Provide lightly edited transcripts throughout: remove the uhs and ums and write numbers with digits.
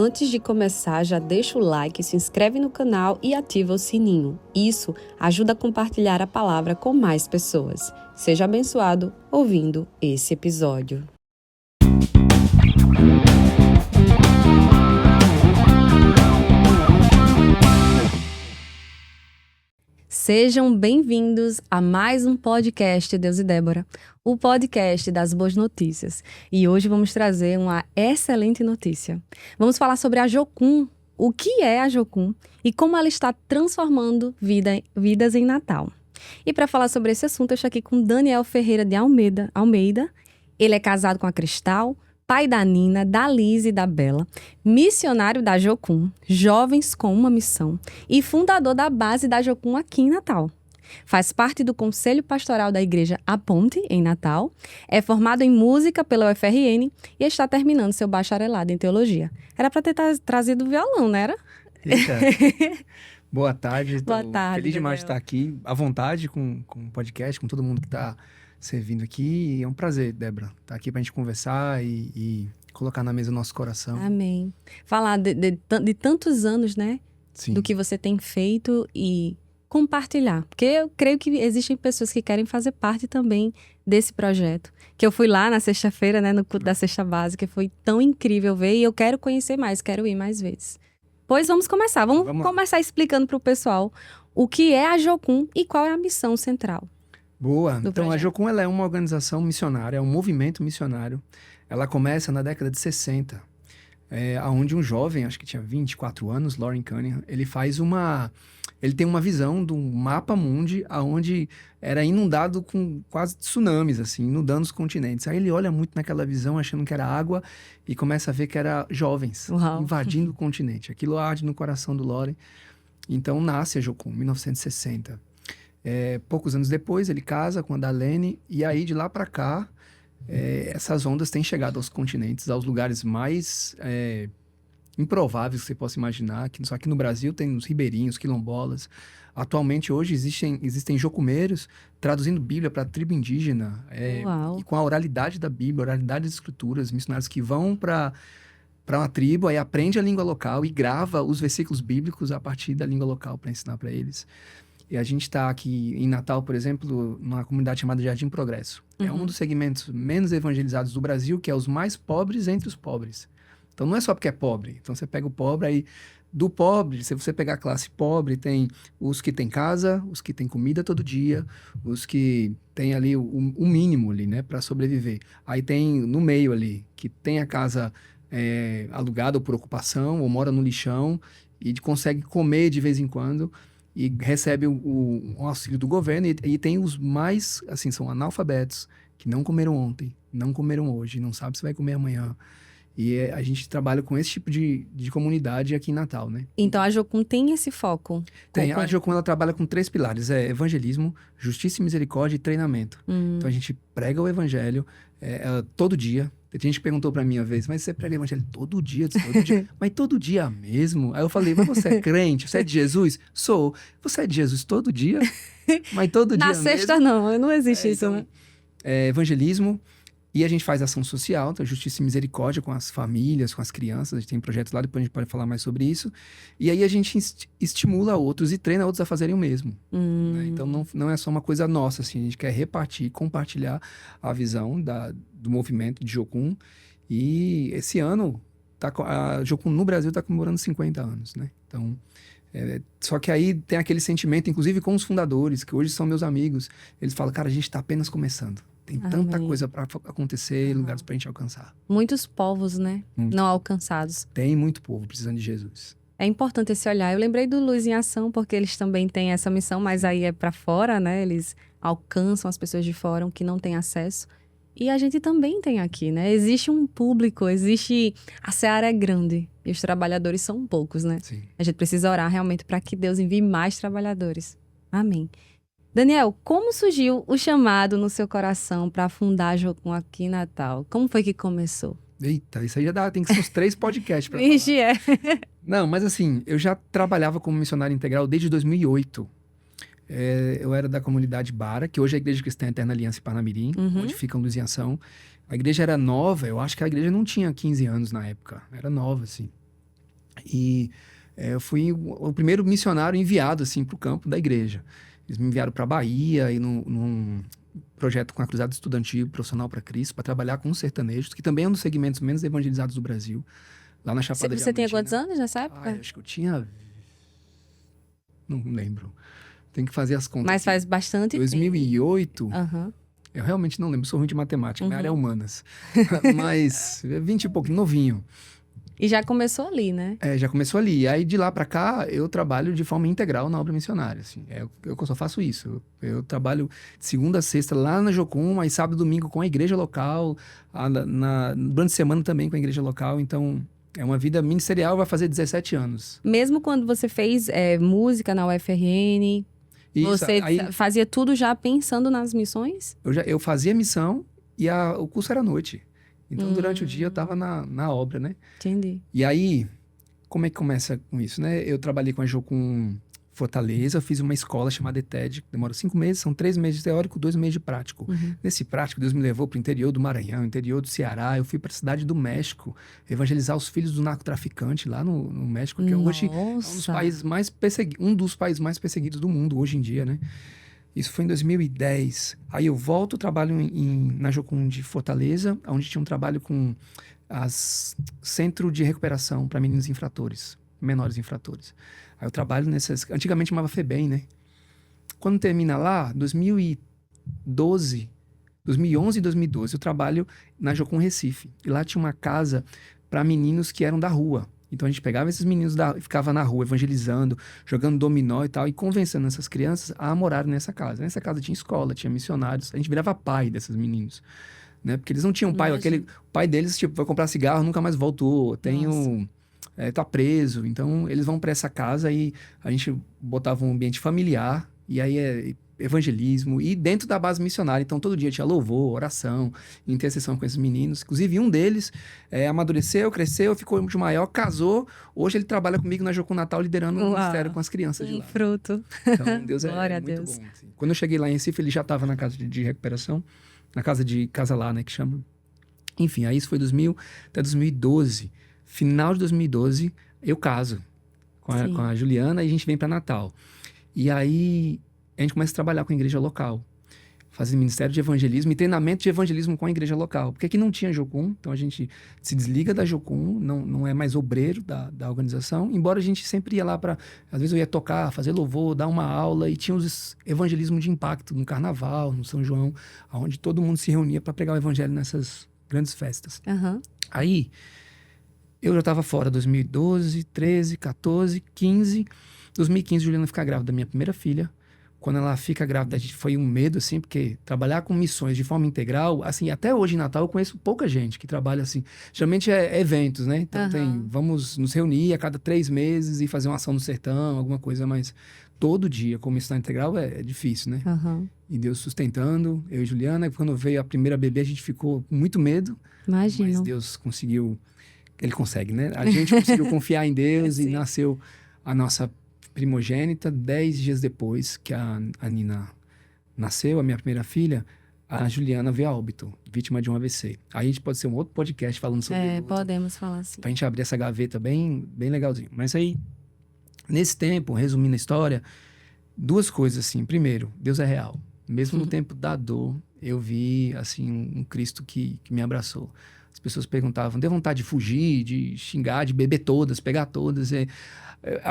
Antes de começar, já deixa o like, se inscreve no canal e ativa o sininho. Isso ajuda a compartilhar a palavra com mais pessoas. Seja abençoado ouvindo esse episódio. Sejam bem-vindos a mais um podcast Deus e Débora, o podcast das boas notícias. E hoje vamos trazer uma excelente notícia. Vamos falar sobre a Jocum, o que é a Jocum e como ela está transformando vidas em Natal. E para falar sobre esse assunto, eu estou aqui com Daniel Ferreira de Almeida. Ele é casado com a Cristal, pai da Nina, da Liz e da Bela, missionário da Jocum, Jovens com uma Missão e fundador da base da Jocum aqui em Natal. Faz parte do Conselho Pastoral da Igreja A Ponte, em Natal, é formado em música pela UFRN e está terminando seu bacharelado em teologia. Era para ter trazido o violão, não era? Eita. Boa tarde. Boa tarde, feliz demais de Daniel. estar aqui, à vontade com o podcast, com todo mundo que está servindo aqui. E é um prazer, Débora, estar aqui para a gente conversar e colocar na mesa o nosso coração. Amém. Falar de tantos anos, né? Sim. Do que você tem feito e compartilhar. Porque eu creio que existem pessoas que querem fazer parte também desse projeto. Que eu fui lá na sexta-feira, né? No culto da Cesta Básica. Foi tão incrível ver e eu quero conhecer mais, quero ir mais vezes. Pois vamos começar. Vamos começar explicando para o pessoal o que é a Jocum e qual é a missão central. Boa. Então, projeto. a Jocum ela é uma organização missionária, é um movimento missionário. Ela começa na década de 60, onde um jovem, acho que tinha 24 anos, Loren Cunningham, ele tem uma visão do mapa mundi, onde era inundado com quase tsunamis, assim, inundando os continentes. Aí ele olha muito naquela visão, achando que era água, e começa a ver que era jovens Uau. invadindo o continente. Aquilo arde no coração do Loren. Então nasce a Jocum, em 1960. Poucos anos depois, ele casa com a Darlene, e aí de lá para cá, essas ondas têm chegado aos continentes, aos lugares mais improváveis que você possa imaginar. Só que no Brasil tem os ribeirinhos, quilombolas. Atualmente, hoje, existem jocumeiros traduzindo Bíblia para a tribo indígena, Uau. e com a oralidade da Bíblia, a oralidade das escrituras, missionários que vão para uma tribo, aí aprende a língua local e grava os versículos bíblicos a partir da língua local para ensinar para eles. E a gente está aqui em Natal, por exemplo, numa comunidade chamada Jardim Progresso. É um dos segmentos menos evangelizados do Brasil, que é os mais pobres entre os pobres. Então, não é só porque é pobre. Então, você pega o pobre, aí do pobre, se você pegar a classe pobre, tem os que têm casa, os que têm comida todo dia, os que têm ali o mínimo ali, né, para sobreviver. Aí tem no meio ali, que tem a casa alugada ou por ocupação, ou mora no lixão, e consegue comer de vez em quando, e recebe o auxílio do governo, e tem os mais, assim, são analfabetos, que não comeram ontem, não comeram hoje, não sabe se vai comer amanhã. E a gente trabalha com esse tipo de comunidade aqui em Natal, né? Então a Jocum tem esse foco? A Jocum ela trabalha com 3 pilares, evangelismo, justiça e misericórdia e treinamento. Então a gente prega o evangelho todo dia. Tem gente que perguntou pra mim uma vez, mas você prega o evangelho todo dia? Eu disse, todo dia. Mas todo dia mesmo? Aí eu falei, mas você é crente? Você é de Jesus? Sou. Você é de Jesus todo dia? Mas todo dia Na mesmo? sexta não existe isso, Então, né? evangelismo. E a gente faz ação social, então justiça e misericórdia com as famílias, com as crianças. A gente tem projetos lá, depois a gente pode falar mais sobre isso. E aí a gente estimula outros e treina outros a fazerem o mesmo. Né? Então não é só uma coisa nossa, assim, a gente quer repartir, compartilhar a visão do movimento de Jocum. E esse ano, a Jocum no Brasil está comemorando 50 anos, né? Então, só que aí tem aquele sentimento, inclusive com os fundadores, que hoje são meus amigos. Eles falam, cara, a gente está apenas começando. Tem tanta coisa para acontecer, lugares para a gente alcançar. Muitos povos, né? Muito. Não alcançados. Tem muito povo precisando de Jesus. É importante esse olhar. Eu lembrei do Luz em Ação, porque eles também têm essa missão, mas aí é para fora, né? Eles alcançam as pessoas de fora que não têm acesso. E a gente também tem aqui, né? Existe um público, a seara é grande e os trabalhadores são poucos, né? Sim. A gente precisa orar realmente para que Deus envie mais trabalhadores. Amém. Daniel, como surgiu o chamado no seu coração para fundar a Jocum aqui em Natal? Como foi que começou? Eita, isso aí tem que ser uns 3 podcasts para falar. Vixe, Não, mas assim, eu já trabalhava como missionário integral desde 2008. Eu era da comunidade Bara, que hoje é a Igreja Cristã Eterna Aliança em Parnamirim, onde fica Luz em Ação. A igreja era nova, eu acho que a igreja não tinha 15 anos na época, era nova, assim. E eu fui o primeiro missionário enviado, assim, para o campo da igreja. Eles me enviaram para a Bahia, e num projeto com a Cruzada Estudantil Profissional para Cristo, para trabalhar com os sertanejos, que também é um dos segmentos menos evangelizados do Brasil, lá na Chapada Você tinha Diamantina. quantos anos nessa época? Acho que eu tinha... Não lembro. Tem que fazer as contas. Mas faz bastante 2008... tempo. Aham. Eu realmente não lembro, sou ruim de matemática, minha área é humanas. Mas 20 e pouco, novinho. E já começou ali, né? Já começou ali. E aí, de lá para cá, eu trabalho de forma integral na obra missionária. Assim. Eu só faço isso. Eu trabalho de segunda a sexta lá na Jocum, aí sábado e domingo com a igreja local, durante a semana também com a igreja local. Então, é uma vida ministerial, vai fazer 17 anos. Mesmo quando você fez música na UFRN, Isso, você aí, fazia tudo já pensando nas missões? eu fazia missão e o curso era à noite. Então, durante o dia, eu estava na obra, né? Entendi. E aí, como é que começa com isso, né? Eu trabalhei com a Jocum Fortaleza, fiz uma escola chamada ETED, que demora 5 meses, são 3 meses de teórico, 2 meses de prático. Nesse prático, Deus me levou para o interior do Maranhão, interior do Ceará, eu fui para a cidade do México, evangelizar os filhos do narcotraficante lá no México, que hoje é um dos países mais perseguidos do mundo hoje em dia, né? Isso foi em 2010. Aí eu volto, trabalho na Jocum de Fortaleza, onde tinha um trabalho com centro de recuperação para meninos infratores, menores infratores. Aí eu trabalho nessas... Antigamente chamava FEBEM, né? Quando termina lá, 2011 e 2012, eu trabalho na Jocum Recife. E lá tinha uma casa para meninos que eram da rua. Então a gente pegava esses meninos e ficava na rua evangelizando, jogando dominó e tal, e convencendo essas crianças a morarem nessa casa. Nessa casa tinha escola, tinha missionários, a gente virava pai desses meninos, né? Porque eles não tinham pai, o pai deles, tipo, vai comprar cigarro, nunca mais voltou, tá preso. Então eles vão para essa casa e a gente botava um ambiente familiar, e aí evangelismo, e dentro da base missionária. Então, todo dia tinha louvor, oração, intercessão com esses meninos. Inclusive, um deles amadureceu, cresceu, ficou de maior, casou. Hoje, ele trabalha comigo na Jocum Natal, liderando o ministério com as crianças de lá. Fruto. Então, Deus Glória é a muito Deus. bom. Assim. Quando eu cheguei lá em Recife, ele já estava na casa de recuperação, na casa de Casalá, né, que chama. Enfim, aí isso foi até 2012. Final de 2012, eu caso com a Juliana e a gente vem para Natal. E aí... a gente começa a trabalhar com a igreja local, fazer ministério de evangelismo e treinamento de evangelismo com a igreja local. Porque aqui não tinha Jocum, então a gente se desliga da Jocum, não é mais obreiro da organização, embora a gente sempre ia lá para... Às vezes eu ia tocar, fazer louvor, dar uma aula, e tinha os evangelismo de impacto no Carnaval, no São João, onde todo mundo se reunia para pregar o evangelho nessas grandes festas. Aí, eu já estava fora 2012, 13, 14, 15... 2015, Juliana fica grávida da minha primeira filha. Quando ela fica grávida, a gente foi um medo, assim, porque trabalhar com missões de forma integral, assim, até hoje em Natal eu conheço pouca gente que trabalha assim. Geralmente é eventos, né? Então vamos nos reunir a cada 3 meses e fazer uma ação no sertão, alguma coisa, mas todo dia com missão integral é difícil, né? E Deus sustentando, eu e Juliana. Quando veio a primeira bebê, a gente ficou com muito medo. Imagino. Mas Deus conseguiu, ele consegue, né? A gente conseguiu confiar em Deus e nasceu a nossa primogênita. 10 dias depois que a Nina nasceu, a minha primeira filha, a Juliana veio a óbito, vítima de um AVC. Aí a gente pode ser um outro podcast falando sobre luto. Podemos falar assim. Pra gente abrir essa gaveta bem legalzinho. Mas aí, nesse tempo, resumindo a história, 2 coisas assim. Primeiro, Deus é real. Mesmo no tempo da dor, eu vi, assim, um Cristo que me abraçou. As pessoas perguntavam, deu vontade de fugir, de xingar, de beber todas, pegar todas.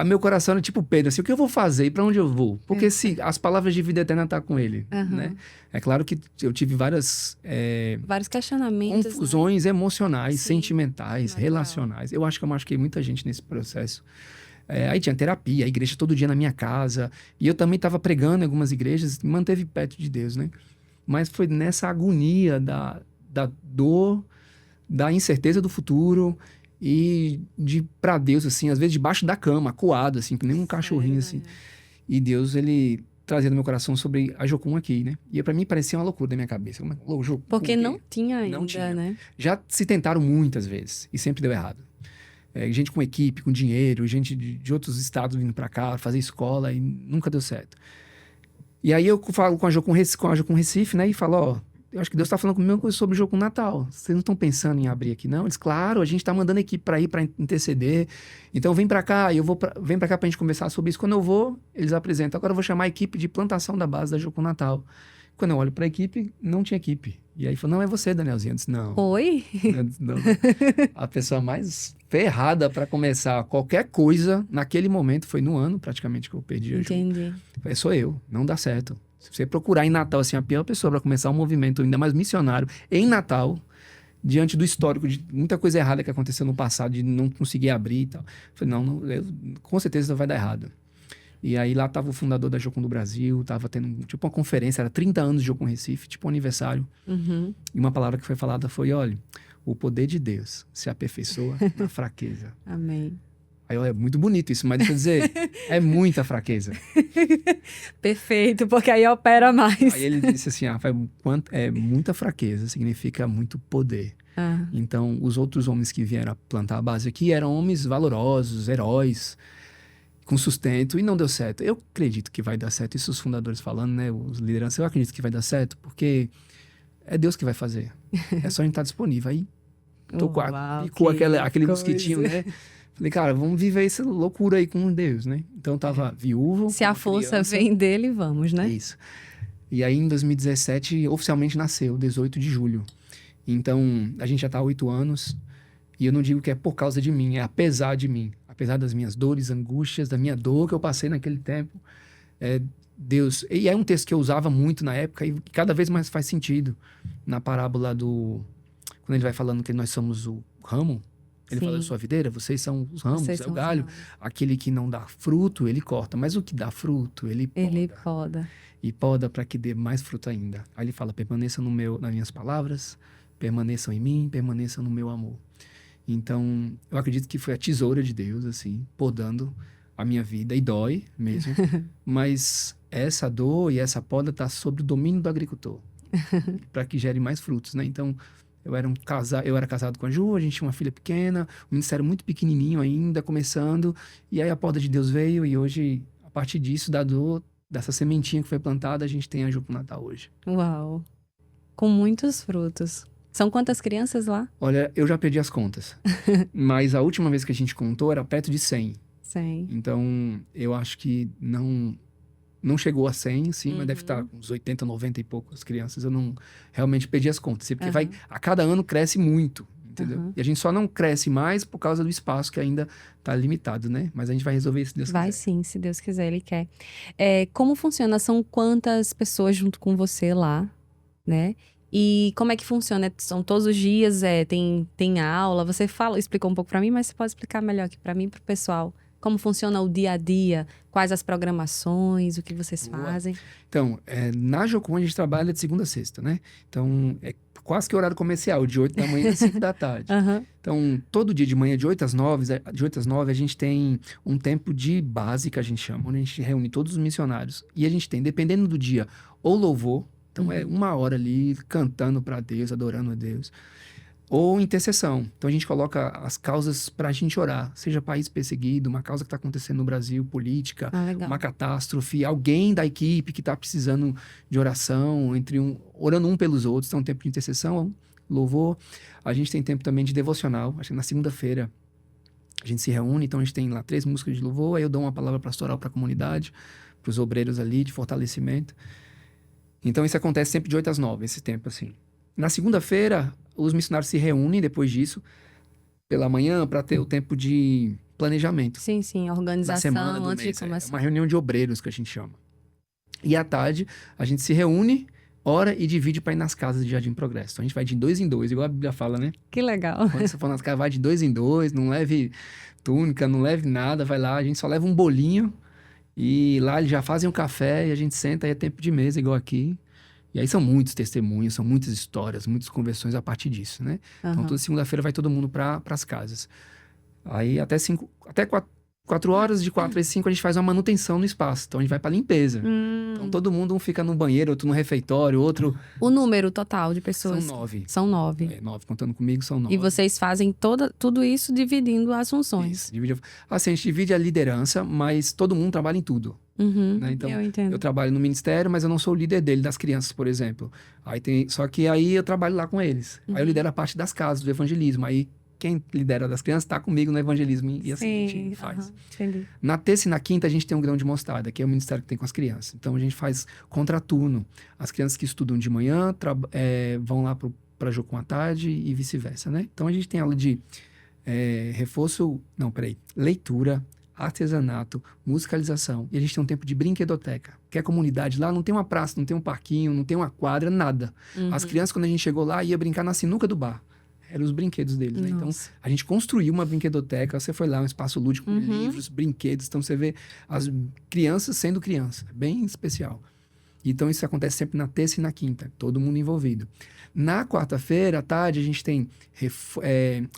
Meu coração era tipo Pedro, assim, o que eu vou fazer e para onde eu vou? Porque se as palavras de vida eterna estão com ele, né? É claro que eu tive vários questionamentos, confusões, né? Emocionais, sentimentais, natural, relacionais. Eu acho que eu machuquei muita gente nesse processo. Aí tinha terapia, a igreja todo dia na minha casa. E eu também estava pregando em algumas igrejas, me manteve perto de Deus, né? Mas foi nessa agonia da dor, da incerteza do futuro e para Deus, assim, às vezes debaixo da cama, acuado, assim, que nem um cachorrinho, assim. E Deus, ele trazia no meu coração sobre a Jocum aqui, né? E para mim parecia uma loucura da minha cabeça. Jocum, porque não tinha ainda, né? Já se tentaram muitas vezes e sempre deu errado. Gente com equipe, com dinheiro, gente de outros estados vindo para cá, fazer escola, e nunca deu certo. E aí eu falo com a Jocum Recife, né? E falo, eu acho que Deus está falando comigo sobre o jogo Natal. Vocês não estão pensando em abrir aqui, não? Eles, claro, a gente está mandando equipe para ir para interceder. Então vem para cá, vem para cá para a gente conversar sobre isso. Quando eu vou, eles apresentam. Agora eu vou chamar a equipe de plantação da base da Jogo Natal. Quando eu olho para a equipe, não tinha equipe. E aí falou, não, é você, Danielzinho. Eu disse, não. Oi? Não. A pessoa mais ferrada para começar qualquer coisa naquele momento foi no ano praticamente que eu perdi a Ju. Entendi. Falei, sou eu, não dá certo. Se você procurar em Natal, assim, a pior pessoa para começar um movimento ainda mais missionário em Natal, diante do histórico de muita coisa errada que aconteceu no passado, de não conseguir abrir e tal. Falei, com certeza vai dar errado. E aí lá tava o fundador da Jocum do Brasil, tava tendo tipo uma conferência, era 30 anos de Jocum Recife, tipo um aniversário. Uhum. E uma palavra que foi falada foi, olha, o poder de Deus se aperfeiçoa na fraqueza. Amém. Aí é muito bonito isso, mas deixa eu dizer, é muita fraqueza. Perfeito, porque aí opera mais. Aí ele disse assim, é muita fraqueza, significa muito poder. Ah. Então, os outros homens que vieram a plantar a base aqui eram homens valorosos, heróis, com sustento, e não deu certo. Eu acredito que vai dar certo, isso os fundadores falando, né, os lideranças, eu acredito que vai dar certo, porque é Deus que vai fazer. É só a gente estar disponível. Aí, picou aquele mosquitinho, né? Falei, cara, vamos viver essa loucura aí com Deus, né? Então, tava viúvo. Se a força vem dele, vamos, né? Isso. E aí, em 2017, oficialmente nasceu, 18 de julho. Então, a gente já tá há 8 anos. E eu não digo que é por causa de mim, é apesar de mim. Apesar das minhas dores, angústias, da minha dor que eu passei naquele tempo. Deus... E é um texto que eu usava muito na época e cada vez mais faz sentido. Na parábola do... Quando ele vai falando que nós somos o ramo... Ele fala, eu sou a videira, vocês são os ramos, é o galho. Aquele que não dá fruto, ele corta. Mas o que dá fruto, ele poda. Ele poda. E poda para que dê mais fruto ainda. Aí ele fala, permaneçam nas minhas palavras, permaneçam em mim, permaneçam no meu amor. Então, eu acredito que foi a tesoura de Deus, assim, podando a minha vida. E dói mesmo. Mas essa dor e essa poda está sob o domínio do agricultor. Para que gere mais frutos, né? Então... Eu era casado com a Ju, a gente tinha uma filha pequena, um ministério muito pequenininho ainda, começando. E aí a poda de Deus veio e hoje, a partir disso, dessa sementinha que foi plantada, a gente tem a Ju pro Natal hoje. Uau! Com muitos frutos. São quantas crianças lá? Olha, eu já perdi as contas. Mas a última vez que a gente contou era perto de 100. 100. Então, eu acho que não chegou a 100, sim, mas deve estar com uns 80, 90 e poucas crianças. Eu não realmente perdi as contas. Porque a cada ano cresce muito, entendeu? E a gente só não cresce mais por causa do espaço que ainda está limitado, né? Mas a gente vai resolver isso se Deus quiser. Vai sim, se Deus quiser, Ele quer. Como funciona? São quantas pessoas junto com você lá, né? E como é que funciona? São todos os dias? Tem aula? Você explicou um pouco para mim, mas você pode explicar melhor aqui para mim e para o pessoal. Como funciona o dia a dia? Quais as programações? O que vocês fazem? Então, na Jocum a gente trabalha de segunda a sexta, né? Então, é quase que horário comercial, de 8 da manhã às 5 da tarde. Então, todo dia de manhã, de 8 às 9, a gente tem um tempo de base, que a gente chama, onde a gente reúne todos os missionários. E a gente tem, dependendo do dia, ou louvor, então é 1 hora ali, cantando para Deus, adorando a Deus. Ou intercessão. Então, a gente coloca as causas para a gente orar. Seja país perseguido, uma causa que está acontecendo no Brasil, política, uma catástrofe, alguém da equipe que está precisando de oração, orando um pelos outros. Então, tempo de intercessão, louvor. A gente tem tempo também de devocional. Acho que na segunda-feira a gente se reúne. Então, a gente tem lá 3 músicas de louvor. Aí eu dou uma palavra pastoral para a comunidade, para os obreiros ali, de fortalecimento. Então, isso acontece sempre de 8 às 9, esse tempo, assim. Na segunda-feira, os missionários se reúnem depois disso, pela manhã, para ter o tempo de planejamento. Sim, organização, da semana, do antes mês, de começar. É uma reunião de obreiros, que a gente chama. E à tarde, a gente se reúne, ora e divide para ir nas casas de Jardim Progresso. Então, a gente vai de 2 em 2, igual a Bíblia fala, né? Que legal. Quando você for nas casas, vai de 2 em 2, não leve túnica, não leve nada, vai lá, a gente só leva um bolinho, e lá eles já fazem um café, e a gente senta, aí é tempo de mesa, igual aqui. E aí são muitos testemunhos, são muitas histórias, muitas conversões a partir disso, né? Então, toda segunda-feira vai todo mundo para as casas. Aí até 4 horas, de 4 às 5, a gente faz uma manutenção no espaço. Então, a gente vai pra limpeza. Então, todo mundo, um fica no banheiro, outro no refeitório, outro... O número total de pessoas? São 9. São 9. 9, contando comigo, são 9. E vocês fazem tudo isso dividindo as funções? Isso, assim, a gente divide a liderança, mas todo mundo trabalha em tudo. Né? Então, eu entendo. eu trabalho no ministério, mas eu não sou o líder dele, das crianças, por exemplo. Só que aí eu trabalho lá com eles. Aí eu lidero a parte das casas, do evangelismo. Aí quem lidera das crianças está comigo no evangelismo e assim a gente faz. Entendi. Na terça e na quinta a gente tem um grão de mostarda, que é o ministério que tem com as crianças. Então a gente faz contraturno. As crianças que estudam de manhã vão lá para Jocum à tarde e vice-versa, né? Então a gente tem aula de leitura, artesanato, musicalização. E a gente tem um tempo de brinquedoteca, que é a comunidade lá não tem uma praça, não tem um parquinho, não tem uma quadra, nada. As crianças, quando a gente chegou lá, ia brincar na sinuca do bar. Eram os brinquedos deles, né? Então, a gente construiu uma brinquedoteca. Você foi lá, um espaço lúdico com livros, brinquedos. Então, você vê as crianças sendo criança. É bem especial. Então, isso acontece sempre na terça e na quinta. Todo mundo envolvido. Na quarta-feira, à tarde, a gente tem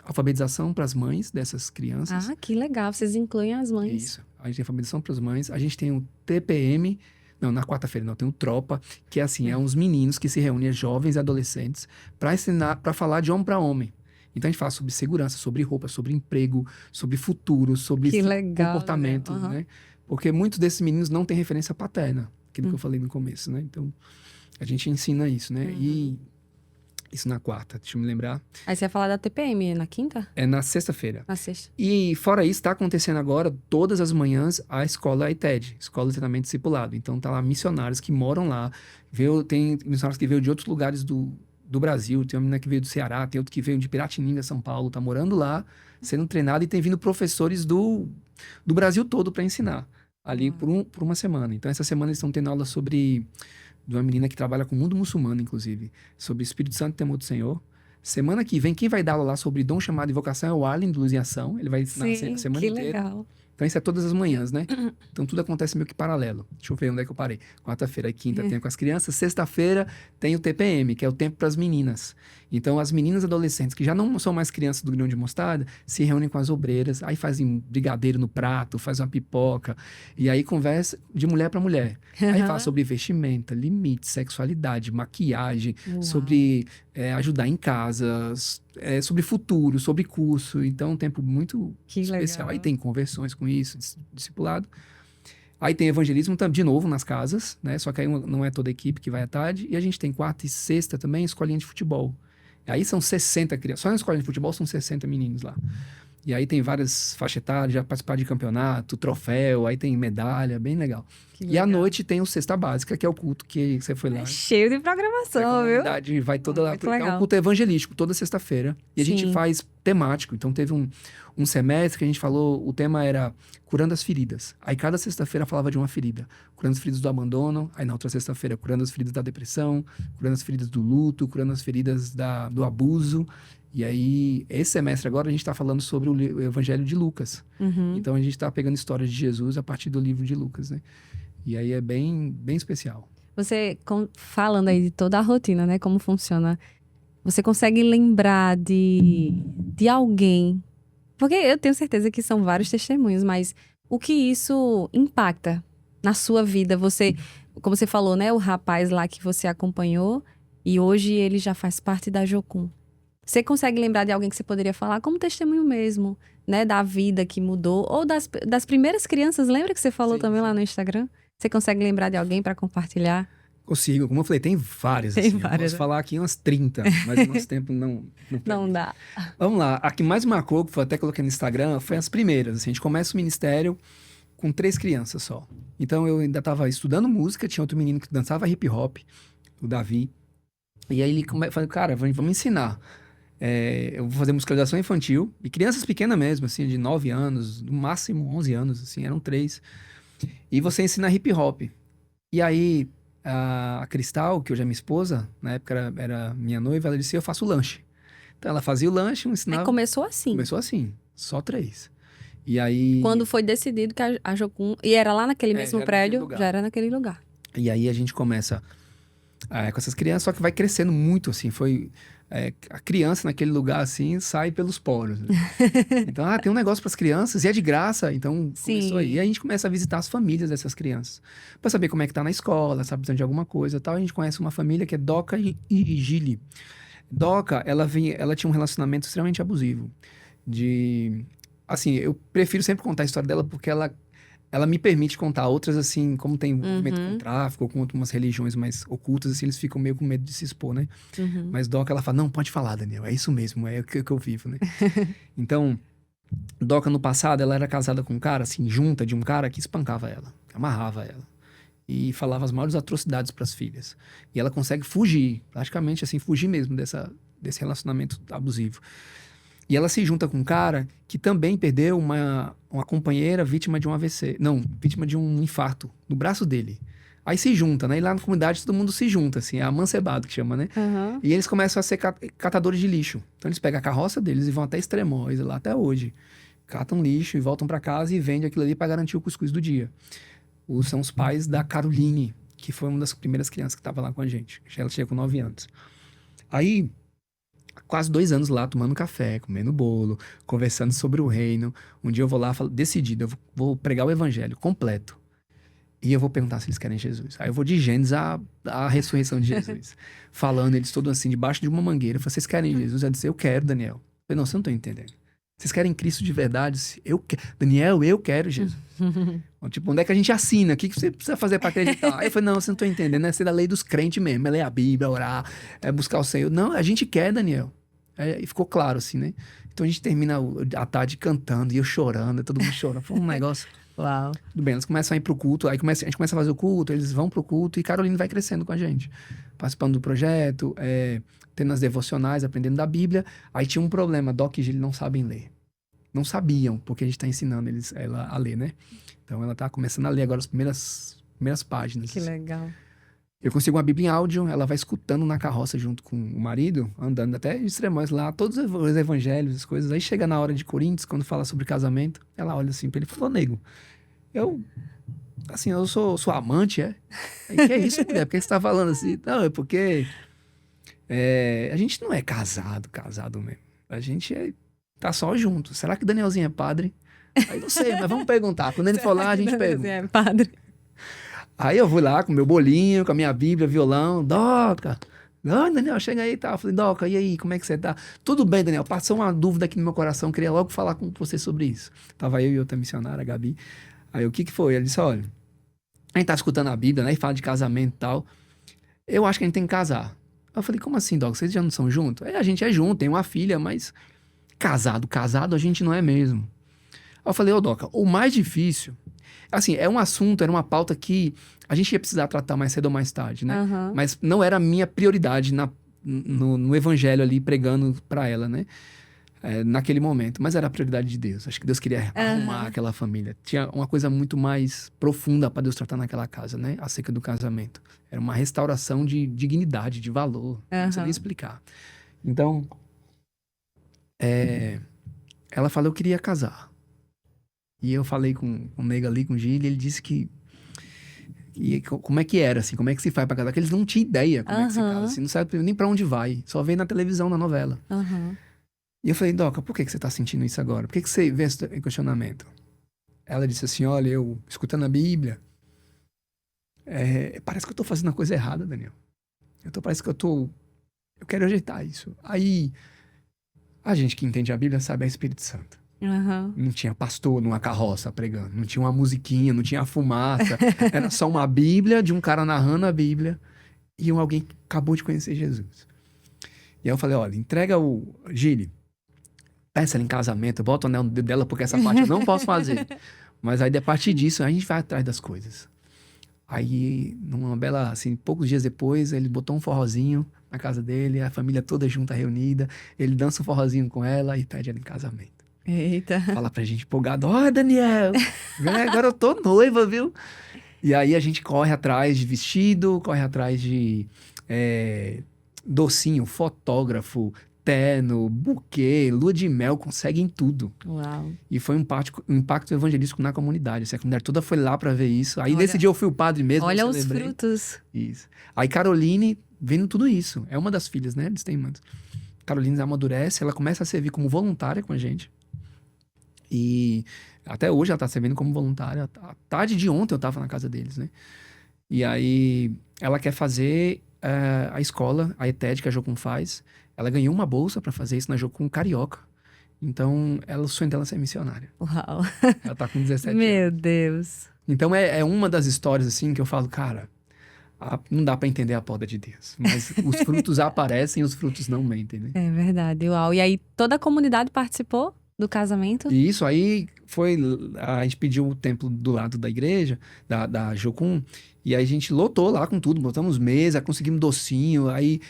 alfabetização para as mães dessas crianças. Ah, que legal. Vocês incluem as mães. Isso. A gente tem alfabetização para as mães. A gente tem o TPM... Não, na quarta-feira não, tem o Tropa, que é assim, é uns meninos que se reúnem, jovens e adolescentes, para ensinar, para falar de homem para homem. Então a gente fala sobre segurança, sobre roupa, sobre emprego, sobre futuro, sobre comportamento, né? Porque muitos desses meninos não têm referência paterna, aquilo que eu falei no começo, né? Então a gente ensina isso, né? E isso na quarta, deixa eu me lembrar. Aí você ia falar da TPM, na quinta? É na sexta-feira. Na sexta. E fora isso, está acontecendo agora, todas as manhãs, a escola ITED, Escola de Treinamento Discipulado. Então, tá lá missionários que moram lá. Tem missionários que veio de outros lugares do Brasil. Tem uma menina que veio do Ceará, tem outro que veio de Piratininga, São Paulo. Tá morando lá, sendo treinado. E tem vindo professores do Brasil todo para ensinar. Ali por uma semana. Então, essa semana eles estão tendo aula sobre... de uma menina que trabalha com o mundo muçulmano, inclusive. Sobre Espírito Santo e Temor do Senhor. Semana que vem, quem vai dar aula lá sobre dom, chamado e vocação é o Arlen, do Luz em Ação. Ele vai ensinar a semana inteira. Legal. Então, isso é todas as manhãs, né? Então, tudo acontece meio que paralelo. Deixa eu ver onde é que eu parei. Quarta-feira e quinta tem com as crianças. Sexta-feira tem o TPM, que é o tempo para as meninas. Então, as meninas adolescentes, que já não são mais crianças do grão de mostarda, se reúnem com as obreiras, aí fazem brigadeiro no prato, fazem uma pipoca, e aí conversa de mulher para mulher. Aí fala sobre vestimenta, limite, sexualidade, maquiagem, sobre ajudar em casa, sobre futuro, sobre curso. Então, um tempo muito especial. Legal. Aí tem conversões com isso, discipulado. Aí tem evangelismo, de novo, nas casas, né? Só que aí não é toda a equipe que vai à tarde. E a gente tem quarta e sexta também, escolinha de futebol. Aí são 60 crianças. Só na escolinha de futebol são 60 meninos lá. E aí tem várias faixas etárias, já participaram de campeonato, troféu, aí tem medalha, bem legal. E à noite tem o Cesta Básica, que é o culto que você foi lá. É cheio de programação, viu? A comunidade vai toda lá. É um culto evangelístico, toda sexta-feira. E a gente faz temático. Então teve um semestre que a gente falou, o tema era curando as feridas. Aí cada sexta-feira falava de uma ferida. Curando as feridas do abandono, aí na outra sexta-feira curando as feridas da depressão, curando as feridas do luto, curando as feridas do abuso. E aí, esse semestre agora, a gente está falando sobre o Evangelho de Lucas. Então, a gente está pegando histórias de Jesus a partir do livro de Lucas, né? E aí é bem, bem especial. Você, falando aí de toda a rotina, né? Como funciona, você consegue lembrar de alguém? Porque eu tenho certeza que são vários testemunhos, mas o que isso impacta na sua vida? Você, como você falou, né? O rapaz lá que você acompanhou e hoje ele já faz parte da Jocum. Você consegue lembrar de alguém que você poderia falar como testemunho mesmo, né? Da vida que mudou. Ou das primeiras crianças, lembra que você falou também lá no Instagram? Você consegue lembrar de alguém para compartilhar? Consigo. Como eu falei, tem várias. Tem várias. Eu posso falar aqui umas 30, mas o nosso tempo não dá. Vamos lá. A que mais marcou, que eu até coloquei no Instagram, foi as primeiras. Assim, a gente começa o ministério com 3 crianças só. Então, eu ainda estava estudando música, tinha outro menino que dançava hip hop, o Davi. E aí ele falou, cara, vamos ensinar. Eu vou fazer musicalização infantil, e crianças pequenas mesmo, assim, de 9 anos, no máximo 11 anos, assim, eram 3. E você ensina hip hop. E aí, a Cristal, que hoje é minha esposa, na época era minha noiva, ela disse, eu faço o lanche. Então, ela fazia o lanche, ensinava... Aí começou assim? Começou assim, só 3. E aí... Quando foi decidido que a Jocum... E era lá naquele mesmo prédio, já era naquele lugar. E aí, a gente começa com essas crianças, só que vai crescendo muito, assim, a criança naquele lugar, assim, sai pelos poros, né? Então, tem um negócio para as crianças e é de graça, então começou aí. Sim. E a gente começa a visitar as famílias dessas crianças, para saber como é que tá na escola, sabe, precisando de alguma coisa e tal. A gente conhece uma família que é Doca e Gili. Doca, ela tinha um relacionamento extremamente abusivo, assim, eu prefiro sempre contar a história dela porque ela me permite contar outras, assim, como tem envolvimento com tráfico ou com umas religiões mais ocultas, assim, eles ficam meio com medo de se expor, né? Mas Doca, ela fala, não, pode falar, Daniel, é isso mesmo, é o que eu vivo, né? Então, Doca, no passado, ela era casada com um cara, assim, junta de um cara que espancava ela, que amarrava ela. E falava as maiores atrocidades para as filhas. E ela consegue fugir, praticamente, assim, fugir mesmo desse relacionamento abusivo. E ela se junta com um cara que também perdeu uma companheira vítima de um AVC. Não, vítima de um infarto no braço dele. Aí se junta, né? E lá na comunidade todo mundo se junta, assim, é amancebado que chama, né? E eles começam a ser catadores de lixo. Então eles pegam a carroça deles e vão até Extremóis, lá até hoje. Catam lixo e voltam para casa e vendem aquilo ali para garantir o cuscuz do dia. São os pais da Caroline, que foi uma das primeiras crianças que estava lá com a gente. Ela tinha com 9 anos. Aí, quase 2 anos lá, tomando café, comendo bolo, conversando sobre o reino. Um dia eu vou lá, decidido, eu vou pregar o evangelho completo. E eu vou perguntar se eles querem Jesus. Aí eu vou de Gênesis à ressurreição de Jesus. Falando, eles todos assim, debaixo de uma mangueira. Eu falei, vocês querem Jesus? Eu disse, eu quero, Daniel. Eu falei, não, você não está entendendo. Vocês querem Cristo de verdade? Daniel, eu quero Jesus. Tipo, onde é que a gente assina? O que você precisa fazer para acreditar? Aí eu falei, não, você não está entendendo. É ser da lei dos crentes mesmo. É ler a Bíblia, orar, buscar o Senhor. Não, a gente quer, Daniel. E ficou claro assim, né? Então a gente termina a tarde cantando e eu chorando, todo mundo chorando. Foi um negócio... Uau. Tudo bem, elas começam a ir pro culto, aí a gente começa a fazer o culto, eles vão pro culto e Caroline vai crescendo com a gente. Participando do projeto, tendo as devocionais, aprendendo da Bíblia. Aí tinha um problema, Doc e Gil não sabem ler. Não sabiam, porque a gente tá ensinando ela a ler, né? Então ela tá começando a ler agora as primeiras páginas. Que legal. Eu consigo uma Bíblia em áudio, ela vai escutando na carroça junto com o marido, andando até de Extremóis lá, todos os evangelhos, as coisas. Aí chega na hora de Coríntios, quando fala sobre casamento, ela olha assim pra ele e falou, nego, eu sou amante, é? Aí, que é isso, mulher? Por que você tá falando assim? Não, é porque a gente não é casado mesmo. A gente tá só junto. Será que Danielzinho é padre? Aí não sei, mas vamos perguntar. Quando ele for lá, a gente pergunta. É, padre. Aí eu vou lá com meu bolinho, com a minha Bíblia, violão. Doca, Daniel, chega aí e tal. Eu falei, Doca, e aí, como é que você tá? Tudo bem, Daniel, passou uma dúvida aqui no meu coração, queria logo falar com você sobre isso. Tava eu e outra missionária, a Gabi. Aí o que foi? Ele disse, olha, a gente tá escutando a Bíblia, né, e fala de casamento e tal. Eu acho que a gente tem que casar. Eu falei, como assim, Doca? Vocês já não são juntos? A gente é junto, tem uma filha, mas casado a gente não é mesmo. Aí eu falei, Doca, o mais difícil... Assim, é um assunto, era uma pauta que a gente ia precisar tratar mais cedo ou mais tarde, né? Mas não era a minha prioridade no evangelho ali, pregando para ela, né? Naquele momento. Mas era a prioridade de Deus. Acho que Deus queria arrumar aquela família. Tinha uma coisa muito mais profunda para Deus tratar naquela casa, né? Acerca do casamento. Era uma restauração de dignidade, de valor. Não precisa nem explicar. Então, ela falou, eu queria casar. E eu falei com o nego ali, com o Gil, e ele disse que como é que era, assim, como é que se faz pra casar, que eles não tinham ideia como é que se casa, assim, não sabe nem pra onde vai, só vê na televisão, na novela. E eu falei, Doca, por que você tá sentindo isso agora? Por que você vê esse questionamento? Ela disse assim, olha, eu escutando a Bíblia, parece que eu tô fazendo a coisa errada, Daniel. Parece que eu quero ajeitar isso. Aí, a gente que entende a Bíblia sabe, é Espírito Santo. Não tinha pastor numa carroça pregando, não tinha uma musiquinha, não tinha fumaça, era só uma Bíblia de um cara narrando a Bíblia e alguém que acabou de conhecer Jesus. E aí eu falei, olha, entrega o Gili, peça ela em casamento, bota o anel no dedo dela, porque essa parte eu não posso fazer. Mas aí, a partir disso, a gente vai atrás das coisas. Aí, numa bela, assim, poucos dias depois, ele botou um forrozinho na casa dele, a família toda junta, reunida, ele dança um forrozinho com ela e pede ela em casamento. Eita. Fala pra gente empolgado, ó, Daniel, agora eu tô noiva, viu? E aí a gente corre atrás de vestido, corre atrás de docinho, fotógrafo, terno, buquê, lua de mel, conseguem tudo. Uau. E foi um impacto evangelístico na comunidade. Assim, a comunidade toda foi lá para ver isso. Aí Olha- nesse dia eu fui o padre mesmo. Olha eu os celebrei. frutos. Isso. Aí Caroline, vendo tudo isso, é uma das filhas, né? Eles têm muitos. Caroline amadurece, ela começa a servir como voluntária com a gente. E até hoje ela tá servindo como voluntária. A tarde de ontem eu tava na casa deles, né? E aí ela quer fazer a escola, a ETED, que a Jocum faz. Ela ganhou uma bolsa para fazer isso na Jocum Carioca. Então, o sonho dela é ser missionária. Uau. Ela tá com 17 anos. Meu Deus. Então, é uma das histórias, assim, que eu falo, cara, não dá para entender a poda de Deus. Mas os frutos aparecem e os frutos não mentem, né? É verdade, uau. E aí toda a comunidade participou do casamento? E isso aí foi... A gente pediu o templo do lado da igreja, da Jocum, e aí a gente lotou lá com tudo, botamos mesa, conseguimos docinho, aí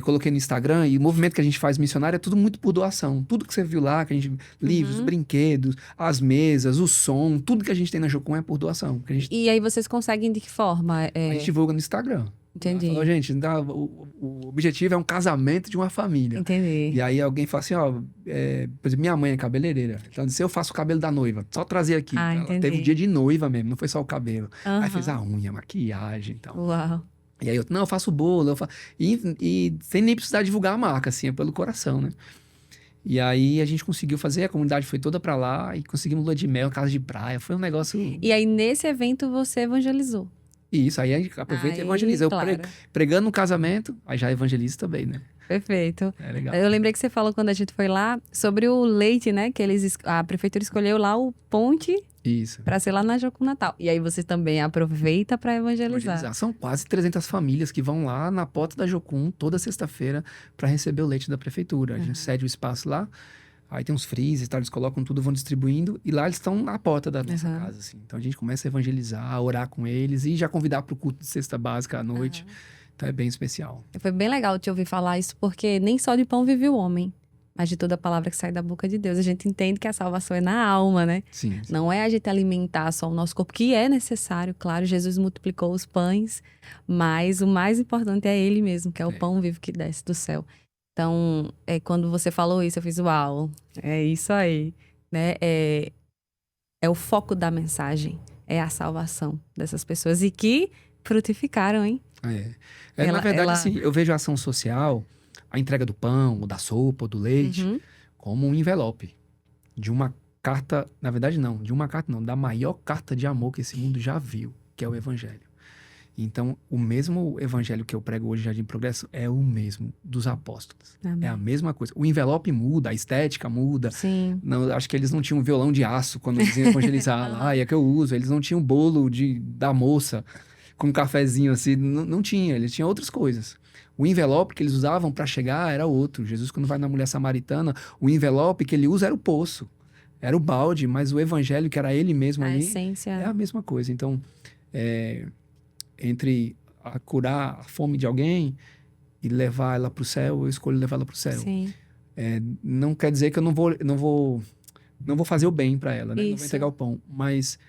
coloquei no Instagram, e o movimento que a gente faz missionário é tudo muito por doação. Tudo que você viu lá, que a gente... Livros, brinquedos, as mesas, o som, tudo que a gente tem na Jocum é por doação. Que a gente, E aí vocês conseguem de que forma? a gente divulga no Instagram. Entendi. Falou, gente, o objetivo é um casamento de uma família. Entendi. E aí alguém fala assim, ó, por exemplo, minha mãe é cabeleireira. Então, se eu faço o cabelo da noiva, só trazer aqui. Ah, Ela entendi. teve o dia de noiva mesmo, não foi só o cabelo. Aí Aham. fez a unha, maquiagem e tal. Uau. E aí eu faço bolo, e sem nem precisar divulgar a marca, assim, é pelo coração, né? E aí a gente conseguiu fazer, a comunidade foi toda pra lá e conseguimos lua de mel, casa de praia. Foi um negócio... E aí nesse evento você evangelizou? E isso, aí a gente aproveita e evangeliza. Eu Claro. pregando no casamento, aí já evangelizo também, né? Perfeito. É legal. Eu lembrei que você falou quando a gente foi lá sobre o leite, né? Que a prefeitura escolheu lá o ponte Isso. para ser lá na Jocum Natal. E aí você também aproveita para evangelizar. São quase 300 famílias que vão lá na porta da Jocum toda sexta-feira para receber o leite da prefeitura. A gente cede o espaço lá, aí tem uns freezers, tá? Eles colocam tudo, vão distribuindo, e lá eles estão na porta da nossa casa, assim. Então a gente começa a evangelizar, a orar com eles e já convidar para o culto de cesta básica à noite. Então é bem especial. Foi bem legal te ouvir falar isso, porque nem só de pão vive o homem, mas de toda palavra que sai da boca de Deus. A gente entende que a salvação é na alma, né? Sim. Não é a gente alimentar só o nosso corpo, que é necessário, claro. Jesus multiplicou os pães, mas o mais importante é Ele mesmo, que é o pão vivo que desce do céu. Então, quando você falou isso, eu fiz, uau, é isso aí, né? É o foco da mensagem, é a salvação dessas pessoas e que frutificaram, hein? Na verdade, assim, eu vejo a ação social, a entrega do pão, ou da sopa, ou do leite, como um envelope de uma carta, na verdade não, da maior carta de amor que esse mundo já viu, que é o Evangelho. Então, o mesmo Evangelho que eu prego hoje, Jardim Progresso, é o mesmo dos apóstolos. Amém. É a mesma coisa. O envelope muda, a estética muda. Sim. Não, acho que eles não tinham violão de aço quando eles iam evangelizar lá, e é que eu uso. Eles não tinham bolo da moça com um cafezinho assim, não tinha. Eles tinham outras coisas. O envelope que eles usavam para chegar era outro. Jesus, quando vai na mulher samaritana, o envelope que ele usa era o poço. Era o balde, mas o evangelho, que era ele mesmo ali, essência é a mesma coisa. Então, entre curar a fome de alguém e levar ela para o céu, eu escolho levar ela para o céu. Sim. Não quer dizer que eu não vou fazer o bem para ela, né? Não vou Isso. entregar o pão, mas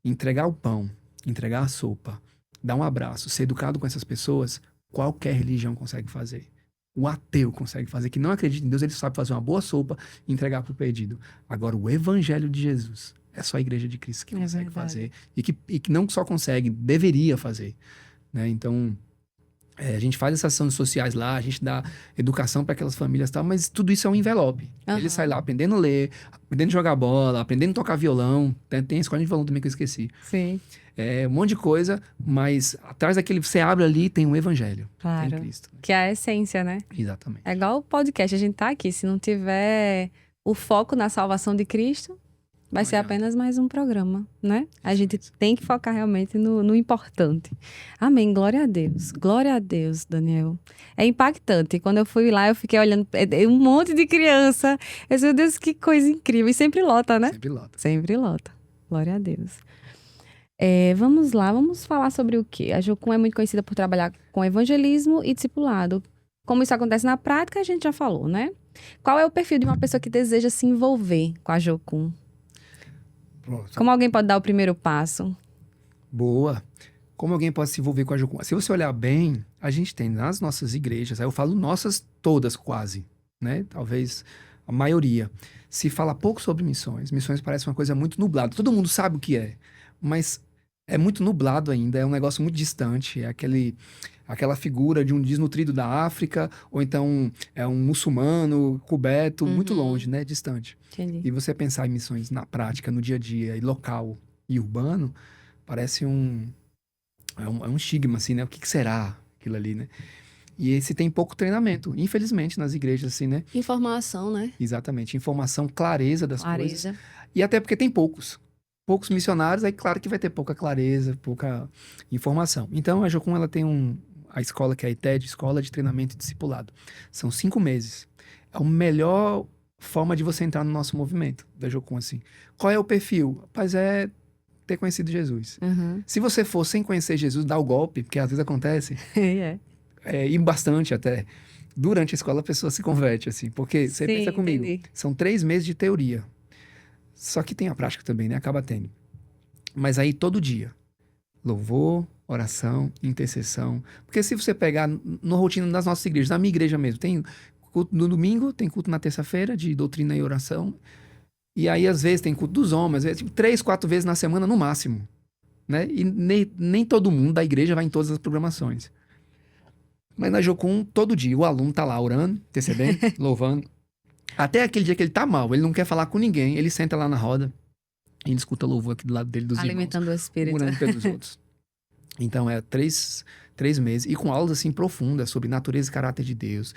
entregar o pão, entregar a sopa, dar um abraço, ser educado com essas pessoas, qualquer religião consegue fazer. O ateu consegue fazer, que não acredita em Deus, ele sabe fazer uma boa sopa e entregar para o perdido. Agora, o evangelho de Jesus é só a igreja de Cristo que consegue verdade. fazer. E que não só consegue, deveria fazer. Né? Então, a gente faz essas ações sociais lá, a gente dá educação para aquelas famílias e tal, mas tudo isso é um envelope. Ele sai lá aprendendo a ler, aprendendo a jogar bola, aprendendo a tocar violão. Tem a escola de violão também que eu esqueci. Sim. Um monte de coisa, mas atrás daquele você abre ali tem um evangelho. Claro. Tem Cristo. Que é a essência, né? Exatamente. É igual o podcast, a gente tá aqui. Se não tiver o foco na salvação de Cristo, vai ser apenas mais um programa, né? A gente tem que focar realmente no importante. Amém. Glória a Deus, Daniel. É impactante. Quando eu fui lá, eu fiquei olhando um monte de criança. Eu disse, meu Deus, que coisa incrível. E sempre lota, né? Sempre lota. Sempre lota. Glória a Deus. Vamos lá, vamos falar sobre o quê? A Jocum é muito conhecida por trabalhar com evangelismo e discipulado. Como isso acontece na prática, a gente já falou, né? Qual é o perfil de uma pessoa que deseja se envolver com a Jocum? Pronto. Como alguém pode dar o primeiro passo? Boa. Como alguém pode se envolver com a Jocum? Se você olhar bem, a gente tem nas nossas igrejas, aí eu falo nossas todas quase, né? Talvez a maioria. Se fala pouco sobre missões. Missões parece uma coisa muito nublada. Todo mundo sabe o que é, mas é muito nublado ainda, é um negócio muito distante. É aquela figura de um desnutrido da África, ou então é um muçulmano coberto, muito longe, né? Distante. Entendi. E você pensar em missões na prática, no dia a dia, e local e urbano, parece é um estigma, assim, né? O que será aquilo ali, né? E esse tem pouco treinamento, infelizmente, nas igrejas, assim, né? Informação, né? Exatamente. Informação, clareza das coisas. Clareza. E até porque tem poucos. Poucos missionários, aí claro que vai ter pouca clareza, pouca informação. Então, a Jocum, ela tem a escola que é a ITED, Escola de Treinamento e Discipulado. São 5 meses. É a melhor forma de você entrar no nosso movimento da Jocum, assim. Qual é o perfil? Rapaz, é ter conhecido Jesus. Uhum. Se você for sem conhecer Jesus, dá o golpe, porque às vezes acontece, e bastante até. Durante a escola a pessoa se converte, assim, porque você Sim, pensa comigo, entendi. são 3 meses de teoria. Só que tem a prática também, né? Acaba tendo. Mas aí todo dia, louvor, oração, intercessão. Porque se você pegar no rotina das nossas igrejas, na minha igreja mesmo, tem culto no domingo, tem culto na terça-feira de doutrina e oração. E aí, às vezes, tem culto dos homens, às vezes, tipo, 3, 4 vezes na semana no máximo. Né? E nem todo mundo da igreja vai em todas as programações. Mas na Jocum, todo dia, o aluno tá lá orando, intercedendo, louvando. Até aquele dia que ele tá mal, ele não quer falar com ninguém, ele senta lá na roda, e ele escuta louvor aqui do lado dele, dos Alimentando o irmãos, espírito. orando pelos outros. Então, é 3 meses, e com aulas, assim, profundas sobre natureza e caráter de Deus,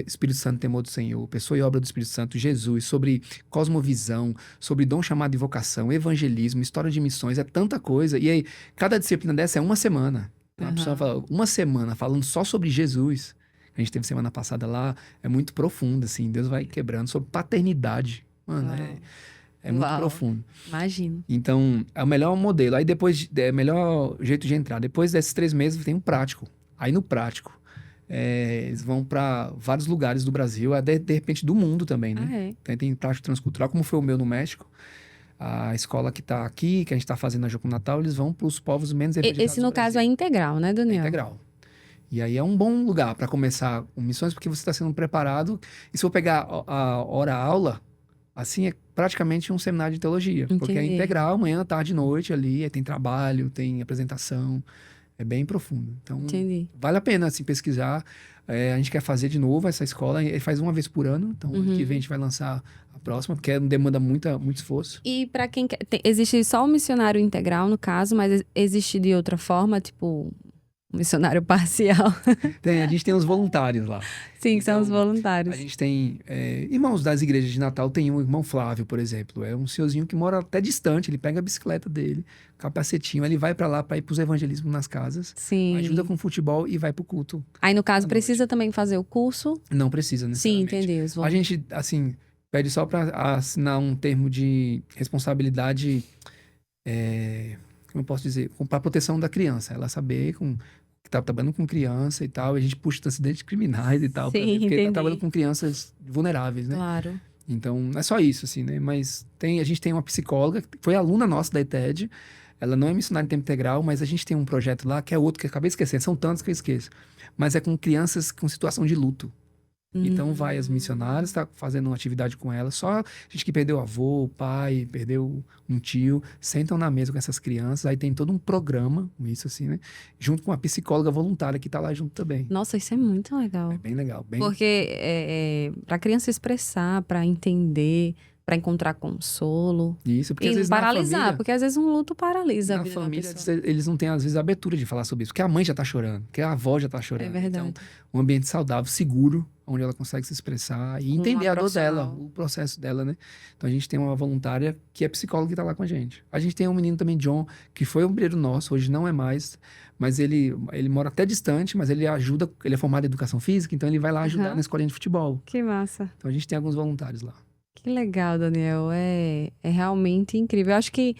Espírito Santo, temor do Senhor, pessoa e obra do Espírito Santo, Jesus, sobre cosmovisão, sobre dom chamado de vocação, evangelismo, história de missões, é tanta coisa. E aí, cada disciplina dessa é uma semana. Então, a pessoa fala, uma semana falando só sobre Jesus. A gente teve semana passada lá, é muito profundo, assim, Deus vai quebrando sobre paternidade. Mano, é muito profundo. Imagino. Então, é o melhor modelo. Aí depois, é o melhor jeito de entrar. Depois desses 3 meses, tem um prático. Aí no prático, eles vão para vários lugares do Brasil, de repente do mundo também, né? Então, tem prático transcultural, como foi o meu no México. A escola que está aqui, que a gente está fazendo na Jocum Natal, eles vão para os povos menos evangelizados Esse, no do Brasil. caso, é integral, né, Daniel? É integral. E aí é um bom lugar para começar com missões, porque você está sendo preparado. E se eu pegar a hora-aula, assim, é praticamente um seminário de teologia. Entendi. Porque é integral, manhã, tarde, noite ali, aí tem trabalho, tem apresentação. É bem profundo. Então, Entendi. vale a pena, assim, pesquisar. A gente quer fazer de novo essa escola. Ele faz uma vez por ano. Então, ano que vem a gente vai lançar a próxima, porque demanda muito esforço. E para quem quer... Existe só o missionário integral, no caso, mas existe de outra forma, tipo... missionário parcial. A gente tem os voluntários lá. Sim, Então, são os voluntários. A gente tem irmãos das igrejas de Natal. Tem um irmão Flávio, por exemplo. É um senhorzinho que mora até distante. Ele pega a bicicleta dele, capacetinho. Ele vai para lá para ir para os evangelismos nas casas. Sim. Ajuda com futebol e vai pro culto. Aí, no caso, precisa também fazer o curso? Não precisa, necessariamente. Sim, entendi. A gente, assim, pede só para assinar um termo de responsabilidade, como eu posso dizer, para proteção da criança. Ela saber que tá trabalhando com criança e tal, e a gente puxa antecedentes criminais e tal, Sim, porque tá trabalhando com crianças vulneráveis, né? Claro. Então, não é só isso, assim, né? Mas a gente tem uma psicóloga, que foi aluna nossa da ITED, ela não é missionária em tempo integral, mas a gente tem um projeto lá, que é outro que eu acabei de esquecer, são tantos que eu esqueço, mas é com crianças com situação de luto. Então vai as missionárias, está fazendo uma atividade com elas. Só gente que perdeu avô, pai, perdeu um tio, sentam na mesa com essas crianças. Aí tem todo um programa, isso assim, né? Junto com a psicóloga voluntária que está lá junto também. Nossa, isso é muito legal. É bem legal. Porque para a criança expressar, para entender, para encontrar consolo. Isso, porque às E vezes paralisar, na família, porque às vezes um luto paralisa a na vida da família pessoa. eles não têm às vezes a abertura de falar sobre isso, porque a mãe já está chorando, porque a avó já está chorando. É verdade. Então, um ambiente saudável, seguro, onde ela consegue se expressar e entender a dor dela, o processo dela, né? Então a gente tem uma voluntária que é psicóloga que está lá com a gente. A gente tem um menino também, John, que foi um obreiro nosso, hoje não é mais, mas ele mora até distante, mas ele ajuda, ele é formado em educação física, então ele vai lá ajudar na escolinha de futebol. Que massa. Então a gente tem alguns voluntários lá. Que legal, Daniel. É realmente incrível. Eu acho que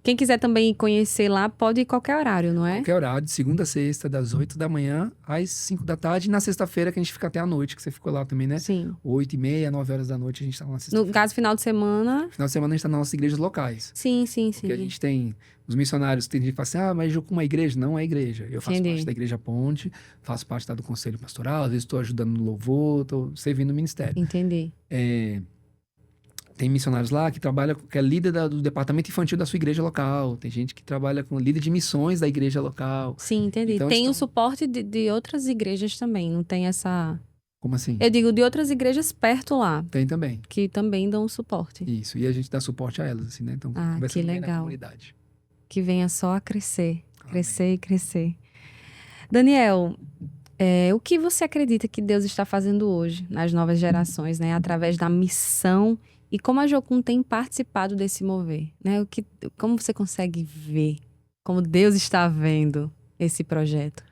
Quem quiser também conhecer lá, pode ir qualquer horário, não é? Qualquer horário, de segunda a sexta, das 8 da manhã às 5 da tarde. E na sexta-feira, que a gente fica até a noite, que você ficou lá também, né? Sim. 8h30, 9 horas da noite, a gente tá lá na No sexta-feira. caso, final de semana... Final de semana, a gente tá nas nossas igrejas locais. Sim. Porque a gente tem os missionários, tem gente que fala assim, mas eu com uma igreja? Não é igreja. Eu faço parte da Igreja Ponte, faço parte do Conselho Pastoral, às vezes estou ajudando no louvor, estou servindo no ministério. Entendi. Tem missionários lá que trabalham, que é líder do departamento infantil da sua igreja local. Tem gente que trabalha com líder de missões da igreja local. Sim, entendi. Então, tem o suporte de outras igrejas também, não tem essa... Como assim? Eu digo de outras igrejas perto lá. Tem também. Que também dão suporte. Isso, e a gente dá suporte a elas, assim, né? Então, que legal. Na comunidade. Que venha só a crescer. Crescer e crescer. Daniel, o que você acredita que Deus está fazendo hoje nas novas gerações, né? Através da missão e como a Jocum tem participado desse mover, né? Como você consegue ver, como Deus está vendo esse projeto?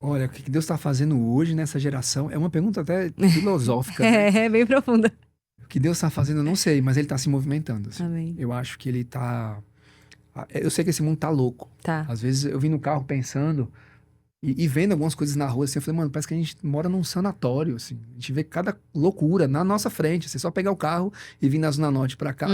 Olha, o que Deus está fazendo hoje nessa geração é uma pergunta até filosófica. Né? É bem profunda. O que Deus está fazendo, eu não sei, mas Ele está se movimentando. Assim. Amém. Eu acho que Ele está... Eu sei que esse mundo tá louco. Tá. Às vezes eu vim no carro pensando e vendo algumas coisas na rua, assim, eu falei, mano, parece que a gente mora num sanatório, assim. A gente vê cada loucura na nossa frente. Você só pegar o carro e vir na Zona Norte pra cá,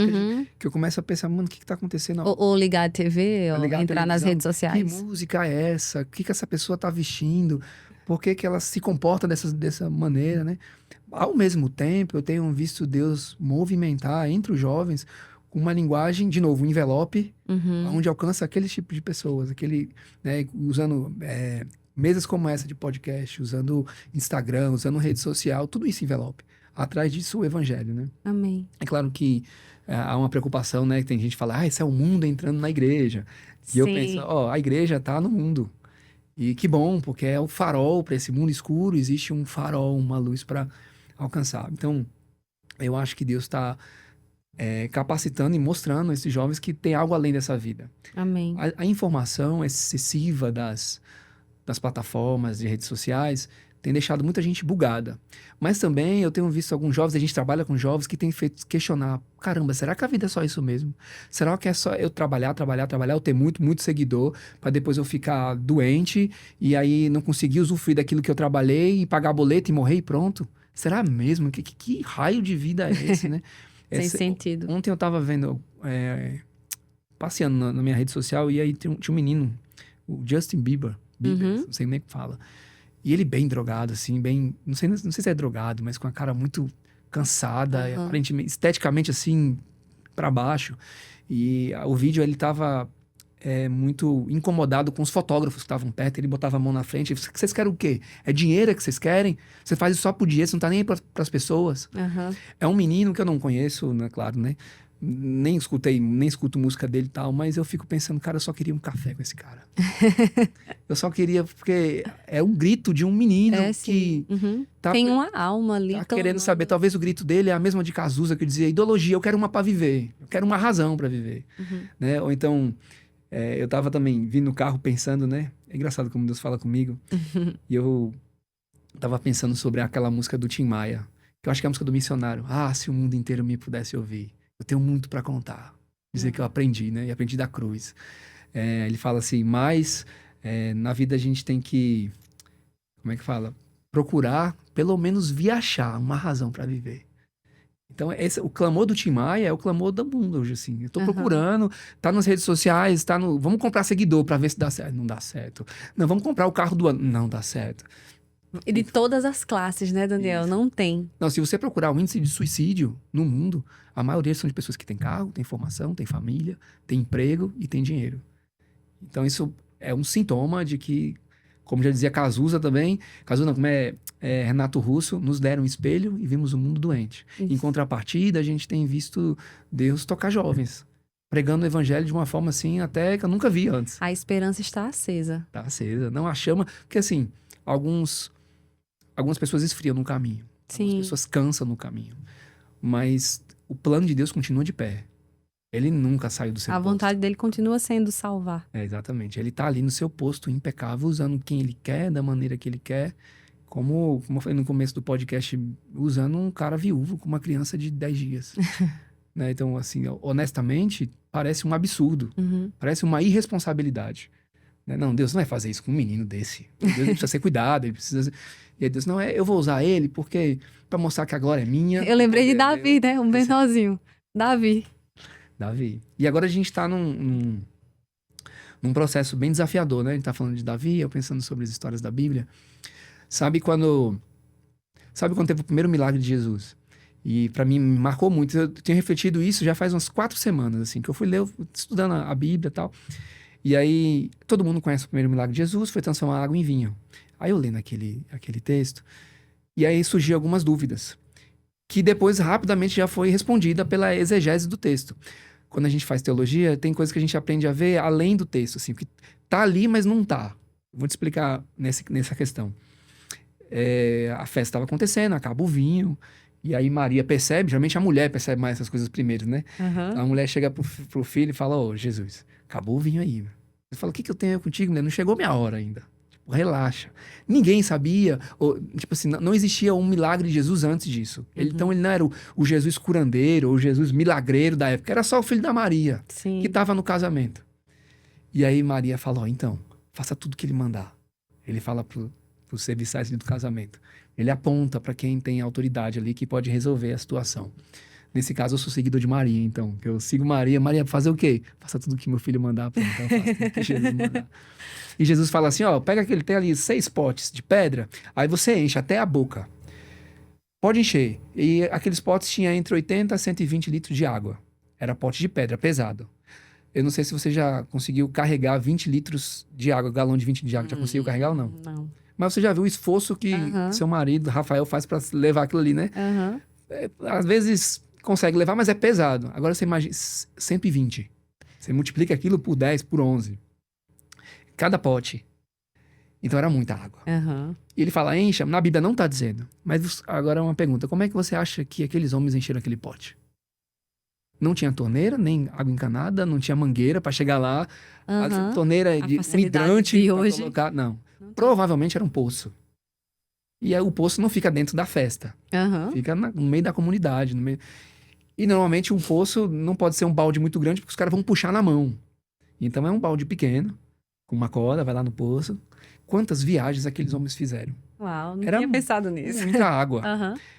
que eu começo a pensar, mano, o que tá acontecendo? Ou ligar a TV, ou entrar nas redes sociais. Que música é essa? O que essa pessoa tá vestindo? Por que ela se comporta dessa maneira, né? Ao mesmo tempo, eu tenho visto Deus movimentar entre os jovens com uma linguagem, de novo, um envelope, onde alcança aquele tipo de pessoas, né, usando mesas como essa de podcast, usando Instagram, usando rede social, tudo isso envelope. Atrás disso, o evangelho, né? Amém. É claro que há uma preocupação, né? Que tem gente que fala, esse é o mundo entrando na igreja. E eu penso, a igreja tá no mundo. E que bom, porque é o farol para esse mundo escuro, existe um farol, uma luz para alcançar. Então, eu acho que Deus está capacitando e mostrando a esses jovens que tem algo além dessa vida. Amém. A informação excessiva das plataformas de redes sociais tem deixado muita gente bugada. Mas também eu tenho visto alguns jovens, a gente trabalha com jovens que têm feito questionar, caramba, será que a vida é só isso mesmo? Será que é só eu trabalhar, eu ter muito seguidor, para depois eu ficar doente e aí não conseguir usufruir daquilo que eu trabalhei e pagar boleto e morrer e pronto? Será mesmo? Que raio de vida é esse, né? Sem sentido. Ontem eu tava vendo, passeando na minha rede social, e aí tinha um menino, o Justin Bieber, não sei nem o que fala. E ele bem drogado, assim, bem... Não sei se é drogado, mas com a cara muito cansada, aparentemente, esteticamente, assim, pra baixo. E o vídeo, ele tava muito incomodado com os fotógrafos que estavam perto. Ele botava a mão na frente. Vocês querem o quê? É dinheiro que vocês querem? Você faz isso só por dinheiro, você não tá nem aí pras pessoas. É um menino que eu não conheço, né, claro, né? Nem escuto música dele e tal, mas eu fico pensando, cara, eu só queria um café com esse cara. Eu só queria, porque é um grito de um menino que tem uma alma ali. Tá querendo saber, talvez o grito dele é a mesma de Cazuza, que dizia, ideologia, eu quero uma pra viver, eu quero uma razão pra viver, né? Ou então, eu tava também vindo no carro pensando, né? É engraçado como Deus fala comigo. E eu tava pensando sobre aquela música do Tim Maia, que eu acho que é a música do missionário. Ah, se o mundo inteiro me pudesse ouvir. Eu tenho muito para contar. Dizer que eu aprendi, né? E aprendi da cruz. Ele fala assim, mas na vida a gente tem que, como é que fala? Procurar, pelo menos, achar uma razão para viver. Então, o clamor do Tim Maia é o clamor do mundo hoje, assim. Eu tô procurando, tá nas redes sociais, vamos comprar seguidor para ver se dá certo. Não dá certo. Não, vamos comprar o carro do ano. Não dá certo. E de todas as classes, né, Daniel? Isso. Não tem. Não, se você procurar o índice de suicídio no mundo, a maioria são de pessoas que têm carro, têm formação, têm família, têm emprego e têm dinheiro. Então, isso é um sintoma de que, como já dizia Cazuza também, Cazuza, como Renato Russo, nos deram um espelho e vimos o mundo doente. Isso. Em contrapartida, a gente tem visto Deus tocar jovens, pregando o evangelho de uma forma assim, até que eu nunca vi antes. A esperança está acesa. Está acesa. Não, a chama... Porque assim, algumas pessoas esfriam no caminho. Sim. Algumas pessoas cansam no caminho. Mas o plano de Deus continua de pé. Ele nunca saiu do seu posto. A vontade dele continua sendo salvar. Exatamente. Ele está ali no seu posto impecável, usando quem ele quer, da maneira que ele quer. Como eu falei no começo do podcast, usando um cara viúvo com uma criança de 10 dias. né? Então, assim, honestamente, parece um absurdo. Uhum. Parece uma irresponsabilidade. Né? Não, Deus não vai fazer isso com um menino desse. Deus ele precisa ser cuidado, ele precisa... E aí Deus, não, eu vou usar ele porque para mostrar que a glória é minha. Eu lembrei de o poder é Davi, né? Um menorzinho. Davi. Davi. E agora a gente está num processo bem desafiador, né? A gente tá falando de Davi, eu pensando sobre as histórias da Bíblia. Sabe quando teve o primeiro milagre de Jesus? E para mim me marcou muito. Eu tenho refletido isso já faz umas 4 semanas, assim, que eu fui ler, estudando a Bíblia e tal. E aí, todo mundo conhece o primeiro milagre de Jesus, foi transformar água em vinho. Aí eu lendo aquele texto, e aí surgiu algumas dúvidas, que depois rapidamente já foi respondida pela exegese do texto. Quando a gente faz teologia, tem coisas que a gente aprende a ver além do texto, assim, que tá ali, mas não tá. Vou te explicar nessa questão. A festa estava acontecendo, acaba o vinho, e aí Maria percebe, geralmente a mulher percebe mais essas coisas primeiro, né? Uhum. A mulher chega pro filho e fala, ô, Jesus, acabou o vinho aí. Ele fala, o que eu tenho contigo, mulher? Não chegou minha hora ainda. Tipo, relaxa. Ninguém sabia, tipo assim, não existia um milagre de Jesus antes disso. Então ele não era o Jesus curandeiro, ou o Jesus milagreiro da época, era só o filho da Maria, Sim. que estava no casamento. E aí Maria falou, então, faça tudo que ele mandar. Ele fala pros serviçais do casamento. Ele aponta para quem tem autoridade ali que pode resolver a situação. Nesse caso, eu sou seguidor de Maria, então. Eu sigo Maria. Maria, fazer o quê? Faça tudo que meu filho mandar. Pronto, eu faço tudo que Jesus mandar. E Jesus fala assim, ó, pega aquele, tem ali 6 potes de pedra, aí você enche até a boca. Pode encher. E aqueles potes tinham entre 80 a 120 litros de água. Era pote de pedra, pesado. Eu não sei se você já conseguiu carregar 20 litros de água, galão de 20 de água. Já conseguiu carregar ou não? Não. Mas você já viu o esforço que seu marido, Rafael, faz para levar aquilo ali, né? Às vezes consegue levar, mas é pesado. Agora você imagina, 120. Você multiplica aquilo por 10, por 11. Cada pote. Então era muita água. E ele fala, encha. Na Bíblia não está dizendo. Mas agora é uma pergunta. Como é que você acha que aqueles homens encheram aquele pote? Não tinha torneira, nem água encanada, não tinha mangueira para chegar lá. A torneira de um hidrante para colocar. Não. Provavelmente era um poço. E aí o poço não fica dentro da festa. Fica no meio da comunidade. E normalmente um poço não pode ser um balde muito grande, porque os caras vão puxar na mão. Então é um balde pequeno, com uma corda, vai lá no poço. Quantas viagens aqueles homens fizeram? Uau, não tinha pensado nisso. Muita água.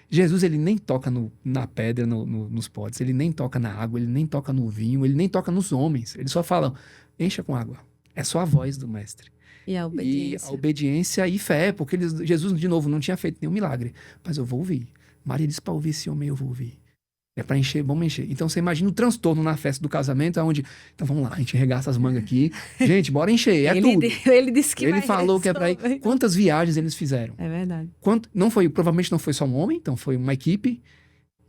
Jesus, ele nem toca na pedra, nos potes, ele nem toca na água, ele nem toca no vinho, ele nem toca nos homens. Ele só fala, encha com água. É só a voz do mestre. E a obediência. E a obediência e fé, porque Jesus, de novo, não tinha feito nenhum milagre. Mas eu vou ouvir. Maria disse, para ouvir esse homem, eu vou ouvir. É para encher, vamos encher. Então você imagina o transtorno na festa do casamento, onde, então vamos lá, a gente regaça as mangas aqui. Gente, bora encher, é tudo. Ele disse que ele falou que é para ir. Quantas viagens eles fizeram? É verdade. Provavelmente não foi só um homem, então foi uma equipe.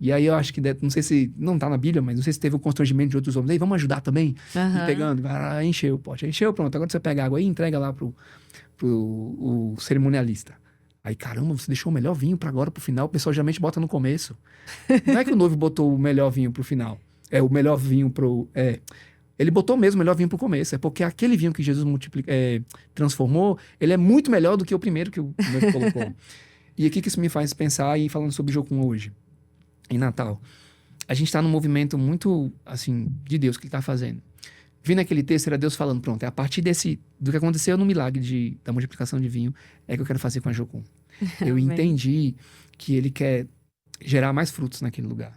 E aí eu acho que, não sei se, não tá na Bíblia, mas não sei se teve o constrangimento de outros homens. Aí vamos ajudar também? E pegando, encheu o pote. Encheu, pronto. Agora você pega a água aí e entrega lá pro cerimonialista. Aí, caramba, você deixou o melhor vinho para agora, pro final. O pessoal geralmente bota no começo. Não é que o noivo botou o melhor vinho pro final. É o melhor vinho ele botou mesmo o melhor vinho pro começo. É porque aquele vinho que Jesus transformou, ele é muito melhor do que o primeiro que o noivo colocou. E aqui que isso me faz pensar, e falando sobre Jocum hoje, em Natal. A gente está num movimento muito, assim, de Deus que ele está fazendo. Vindo aquele texto, era Deus falando, pronto, é a partir do que aconteceu no milagre da multiplicação de vinho, é que eu quero fazer com a Jocum. Eu entendi que ele quer gerar mais frutos naquele lugar.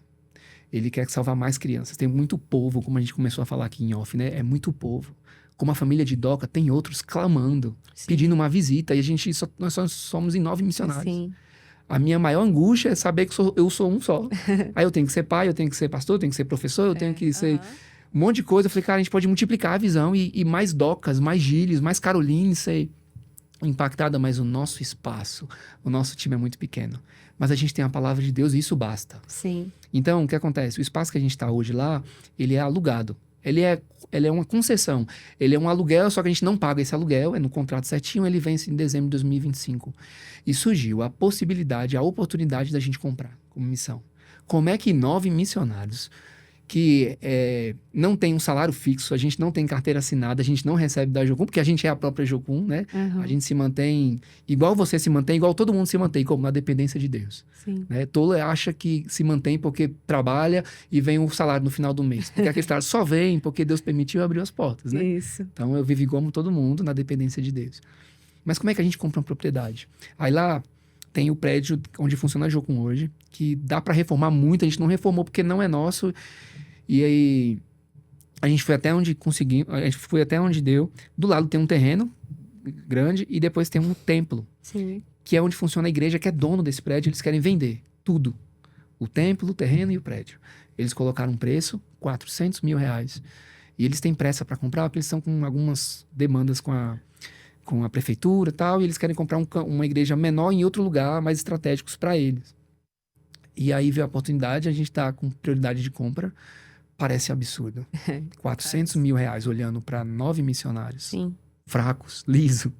Ele quer salvar mais crianças. Tem muito povo, como a gente começou a falar aqui em off, né? É muito povo. Como a família de Doca, tem outros clamando, pedindo uma visita, e nós só somos em 9 missionários. Sim. A minha maior angústia é saber que eu sou um só. Aí eu tenho que ser pai, eu tenho que ser pastor, eu tenho que ser professor, eu tenho que ser um monte de coisa. Eu falei, cara, a gente pode multiplicar a visão e mais Docas, mais Gílios, mais Caroline ser impactada, mas o nosso espaço, o nosso time é muito pequeno. Mas a gente tem a palavra de Deus e isso basta. Sim. Então, o que acontece? O espaço que a gente está hoje lá, ele é alugado. Ele é uma concessão. Ele é um aluguel, só que a gente não paga esse aluguel, é no contrato certinho, ele vence em dezembro de 2025. E surgiu a possibilidade, a oportunidade da gente comprar como missão. Como é que 9 missionários que não tem um salário fixo, a gente não tem carteira assinada, a gente não recebe da Jocum, porque a gente é a própria Jocum, né? Uhum. A gente se mantém igual você se mantém, igual todo mundo se mantém, como na dependência de Deus. Sim. Né? Tolo acha que se mantém porque trabalha e vem o salário no final do mês. Porque aquele salário só vem porque Deus permitiu abrir as portas, né? Isso. Então eu vivo como todo mundo, na dependência de Deus. Mas como é que a gente compra uma propriedade? Aí lá tem o prédio onde funciona a Jocum hoje, que dá para reformar muito, a gente não reformou porque não é nosso. E aí a gente foi até onde conseguimos, a gente foi até onde deu. Do lado tem um terreno grande e depois tem um templo. Sim. Que é onde funciona a igreja, que é dono desse prédio. Eles querem vender tudo. O templo, o terreno e o prédio. Eles colocaram um preço, R$400 mil. E eles têm pressa para comprar, porque eles estão com algumas demandas com a prefeitura e tal. E eles querem comprar uma igreja menor em outro lugar, mais estratégicos para eles. E aí veio a oportunidade, a gente está com prioridade de compra. Parece absurdo. R$400 mil olhando para 9 missionários. Sim. Fracos, liso.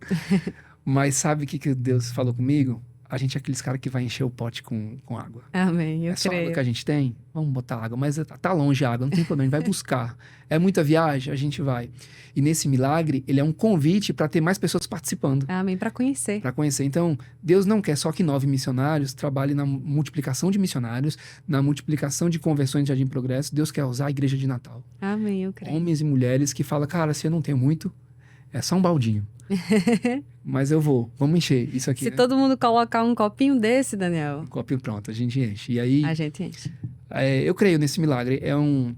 Mas sabe o que Deus falou comigo? A gente é aqueles caras que vai encher o pote com água. Amém, eu É só água creio. que a gente tem? Vamos botar água. Mas tá longe a água, não tem problema, a gente vai buscar. É muita viagem? A gente vai. E nesse milagre, ele é um convite para ter mais pessoas participando. Amém, para conhecer. Para conhecer. Então, Deus não quer só que 9 missionários trabalhem na multiplicação de missionários, na multiplicação de conversões de Jardim Progresso. Deus quer usar a igreja de Natal. Amém, eu creio. Homens e mulheres que falam, cara, se eu não tenho muito, é só um baldinho. Mas eu vamos encher isso aqui. Se né? todo mundo colocar um copinho desse, Daniel, Um copinho pronto, a gente enche. E aí, a gente enche. eu creio nesse milagre. É um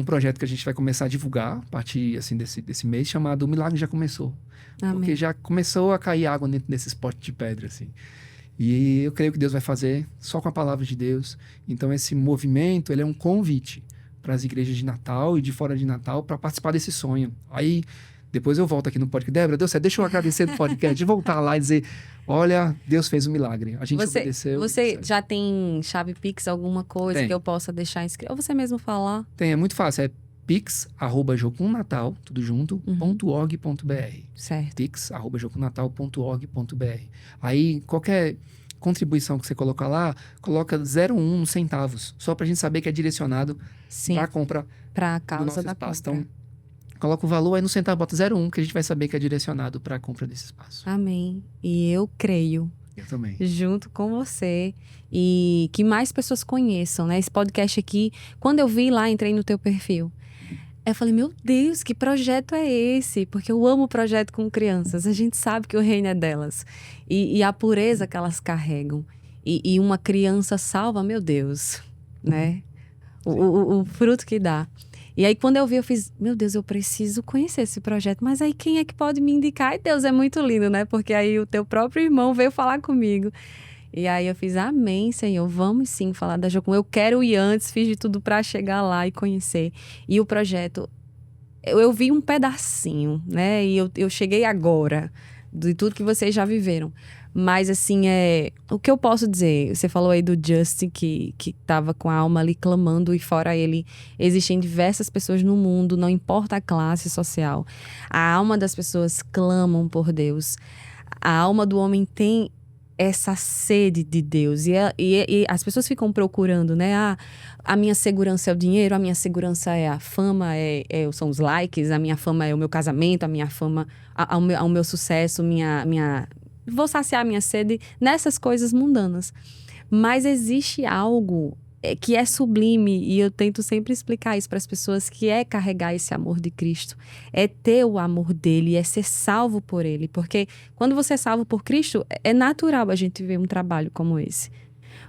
projeto que a gente vai começar a divulgar a partir assim, desse mês, chamado O Milagre Já Começou. Amém. Porque já começou a cair água dentro desses potes de pedra, assim. E eu creio que Deus vai fazer só com a palavra de Deus. Então, esse movimento, ele é um convite para as igrejas de Natal e de fora de Natal para participar desse sonho. Aí, depois eu volto aqui no podcast. Débora, Deus, deixa eu agradecer no podcast, de voltar lá e dizer, olha, Deus fez um milagre. A gente obedeceu. Você já tem chave Pix, alguma coisa Tem. que eu possa deixar inscrito? Ou você mesmo falar? Tem, é muito fácil. É pix@jocumnatal, tudo junto, .org.br. Certo. pix@jocumnatal.org.br. Aí, qualquer contribuição que você colocar lá, coloca 0,1 centavos, só pra gente saber que é direcionado Sim, pra compra para a do causa nosso da espaço. compra. Então, coloca o valor, aí no centavo bota 0,1, que a gente vai saber que é direcionado pra compra desse espaço. Amém. E eu creio, Eu também. junto com você, e que mais pessoas conheçam, né? Esse podcast aqui, quando eu vi lá, entrei no teu perfil, eu falei, meu Deus, que projeto é esse? Porque eu amo o projeto com crianças. A gente sabe que o reino é delas. E a pureza que elas carregam. E uma criança salva, meu Deus, né? O fruto que dá. E aí, quando eu vi, eu fiz, meu Deus, eu preciso conhecer esse projeto. Mas aí, quem é que pode me indicar? E Deus, é muito lindo, né? Porque aí o teu próprio irmão veio falar comigo. E aí eu fiz, amém, Senhor, vamos sim falar da Jocum. Eu quero ir antes, fiz de tudo para chegar lá e conhecer. E o projeto, eu vi um pedacinho, né? E eu cheguei agora, de tudo que vocês já viveram. Mas, assim, o que eu posso dizer? Você falou aí do Justin, que tava com a alma ali clamando, e fora ele, existem diversas pessoas no mundo, não importa a classe social. A alma das pessoas clamam por Deus. A alma do homem tem essa sede de Deus. E as pessoas ficam procurando, né? A minha segurança é o dinheiro, a minha segurança é a fama, são os likes, a minha fama é o meu casamento, a minha fama, ao meu sucesso, vou saciar a minha sede nessas coisas mundanas. Mas existe algo que é sublime, e eu tento sempre explicar isso para as pessoas, que é carregar esse amor de Cristo, é ter o amor dele, é ser salvo por ele, porque quando você é salvo por Cristo, é natural a gente ver um trabalho como esse.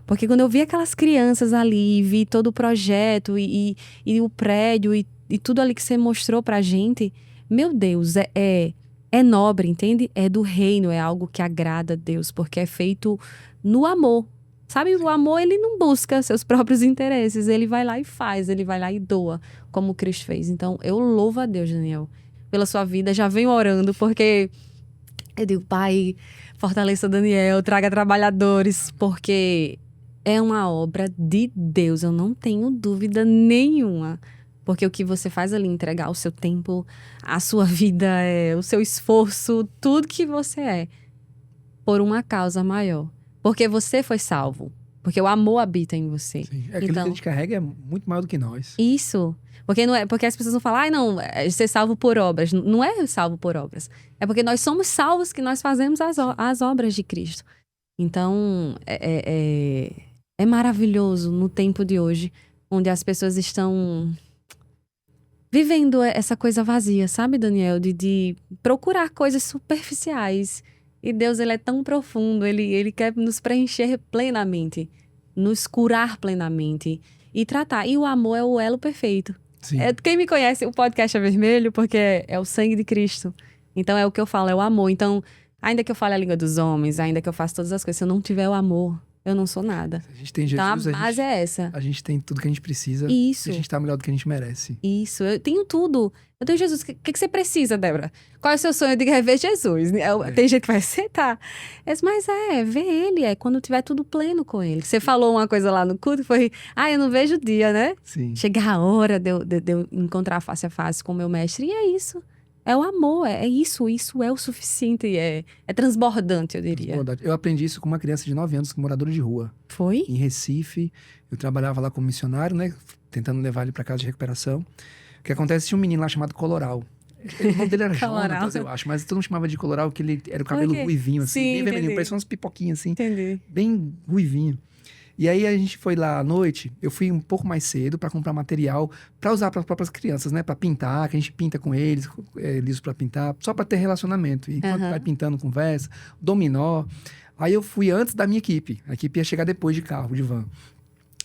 Porque quando eu vi aquelas crianças ali, vi todo o projeto e o prédio e tudo ali que você mostrou pra gente, meu Deus, é nobre, entende? É do reino, é algo que agrada a Deus, porque é feito no amor. Sabe, o amor, ele não busca seus próprios interesses, ele vai lá e faz, ele vai lá e doa, como Cristo fez. Então, eu louvo a Deus, Daniel, pela sua vida, já venho orando, porque eu digo, Pai, fortaleça Daniel, traga trabalhadores, porque é uma obra de Deus, eu não tenho dúvida nenhuma. Porque o que você faz ali, entregar o seu tempo, a sua vida, o seu esforço, tudo que você é, por uma causa maior. Porque você foi salvo. Porque o amor habita em você. Sim. Aquilo que a gente carrega é muito maior do que nós. Isso. Porque, não é, porque as pessoas vão falar, não, é ser salvo por obras. Não é salvo por obras. É porque nós somos salvos que nós fazemos as obras de Cristo. Então, é maravilhoso no tempo de hoje, onde as pessoas estão vivendo essa coisa vazia, sabe, Daniel? De procurar coisas superficiais. E Deus, ele é tão profundo, ele quer nos preencher plenamente, nos curar plenamente e tratar. E o amor é o elo perfeito. Sim. Quem me conhece, o podcast é vermelho porque é o sangue de Cristo. Então é o que eu falo, é o amor. Então, ainda que eu fale a língua dos homens, ainda que eu faça todas as coisas, se eu não tiver o amor, eu não sou nada. A gente tem Jesus, então a base é essa. A gente tem tudo que a gente precisa. Isso. E a gente tá melhor do que a gente merece. Isso, eu tenho tudo. Eu tenho Jesus. O que você precisa, Débora? Qual é o seu sonho? Eu digo, é ver Jesus. Tem gente que vai aceitar. Mas ver ele. É quando tiver tudo pleno com ele. Você falou uma coisa lá no culto, foi... eu não vejo o dia, né? Sim. Chegar a hora de eu encontrar face a face com o meu mestre. E é isso. É o amor, é isso. Isso é o suficiente. É transbordante, eu diria. Transbordante. Eu aprendi isso com uma criança de 9 anos, com morador de rua. Foi? Em Recife. Eu trabalhava lá como missionário, né? Tentando levar ele para casa de recuperação. O que acontece? Tinha um menino lá chamado Coloral. O nome dele era Jonatas, eu acho. Mas todo mundo chamava de Coloral, porque ele era o cabelo ruivinho, assim. Sim, bem vermelhinho, entendi. parecia umas pipoquinhas, assim. Entendi. Bem ruivinho. E aí a gente foi lá à noite, eu fui um pouco mais cedo para comprar material para usar para as próprias crianças, né? Para pintar, que a gente pinta com eles, liso para pintar, só para ter relacionamento. E enquanto vai pintando, conversa, dominó. Aí eu fui antes da minha equipe. A equipe ia chegar depois de carro, de van.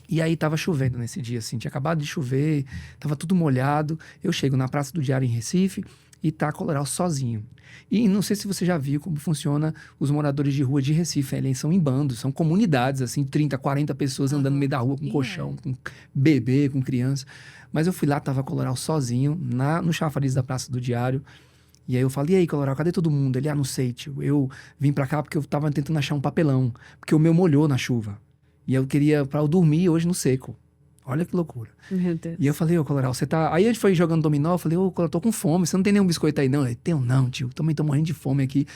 E aí tava chovendo nesse dia, assim. Tinha acabado de chover, tava tudo molhado. Eu chego na Praça do Diário em Recife e tá Coloral sozinho. E não sei se você já viu como funciona os moradores de rua de Recife. Eles são em bandos, são comunidades, assim, 30, 40 pessoas andando no meio da rua com colchão, com bebê, com criança. Mas eu fui lá, tava Coloral sozinho, no chafariz da Praça do Diário. E aí eu falei, e aí, Coloral, cadê todo mundo? Ele, não sei, tio. Eu vim pra cá porque eu tava tentando achar um papelão, porque o meu molhou na chuva. E eu queria pra eu dormir hoje no seco. Olha que loucura. Meu Deus. E eu falei, ô Coloral, você tá... Aí a gente foi jogando dominó, eu falei, ô Coloral, tô com fome, você não tem nenhum biscoito aí não? Ele, tenho não, tio, também tô morrendo de fome aqui.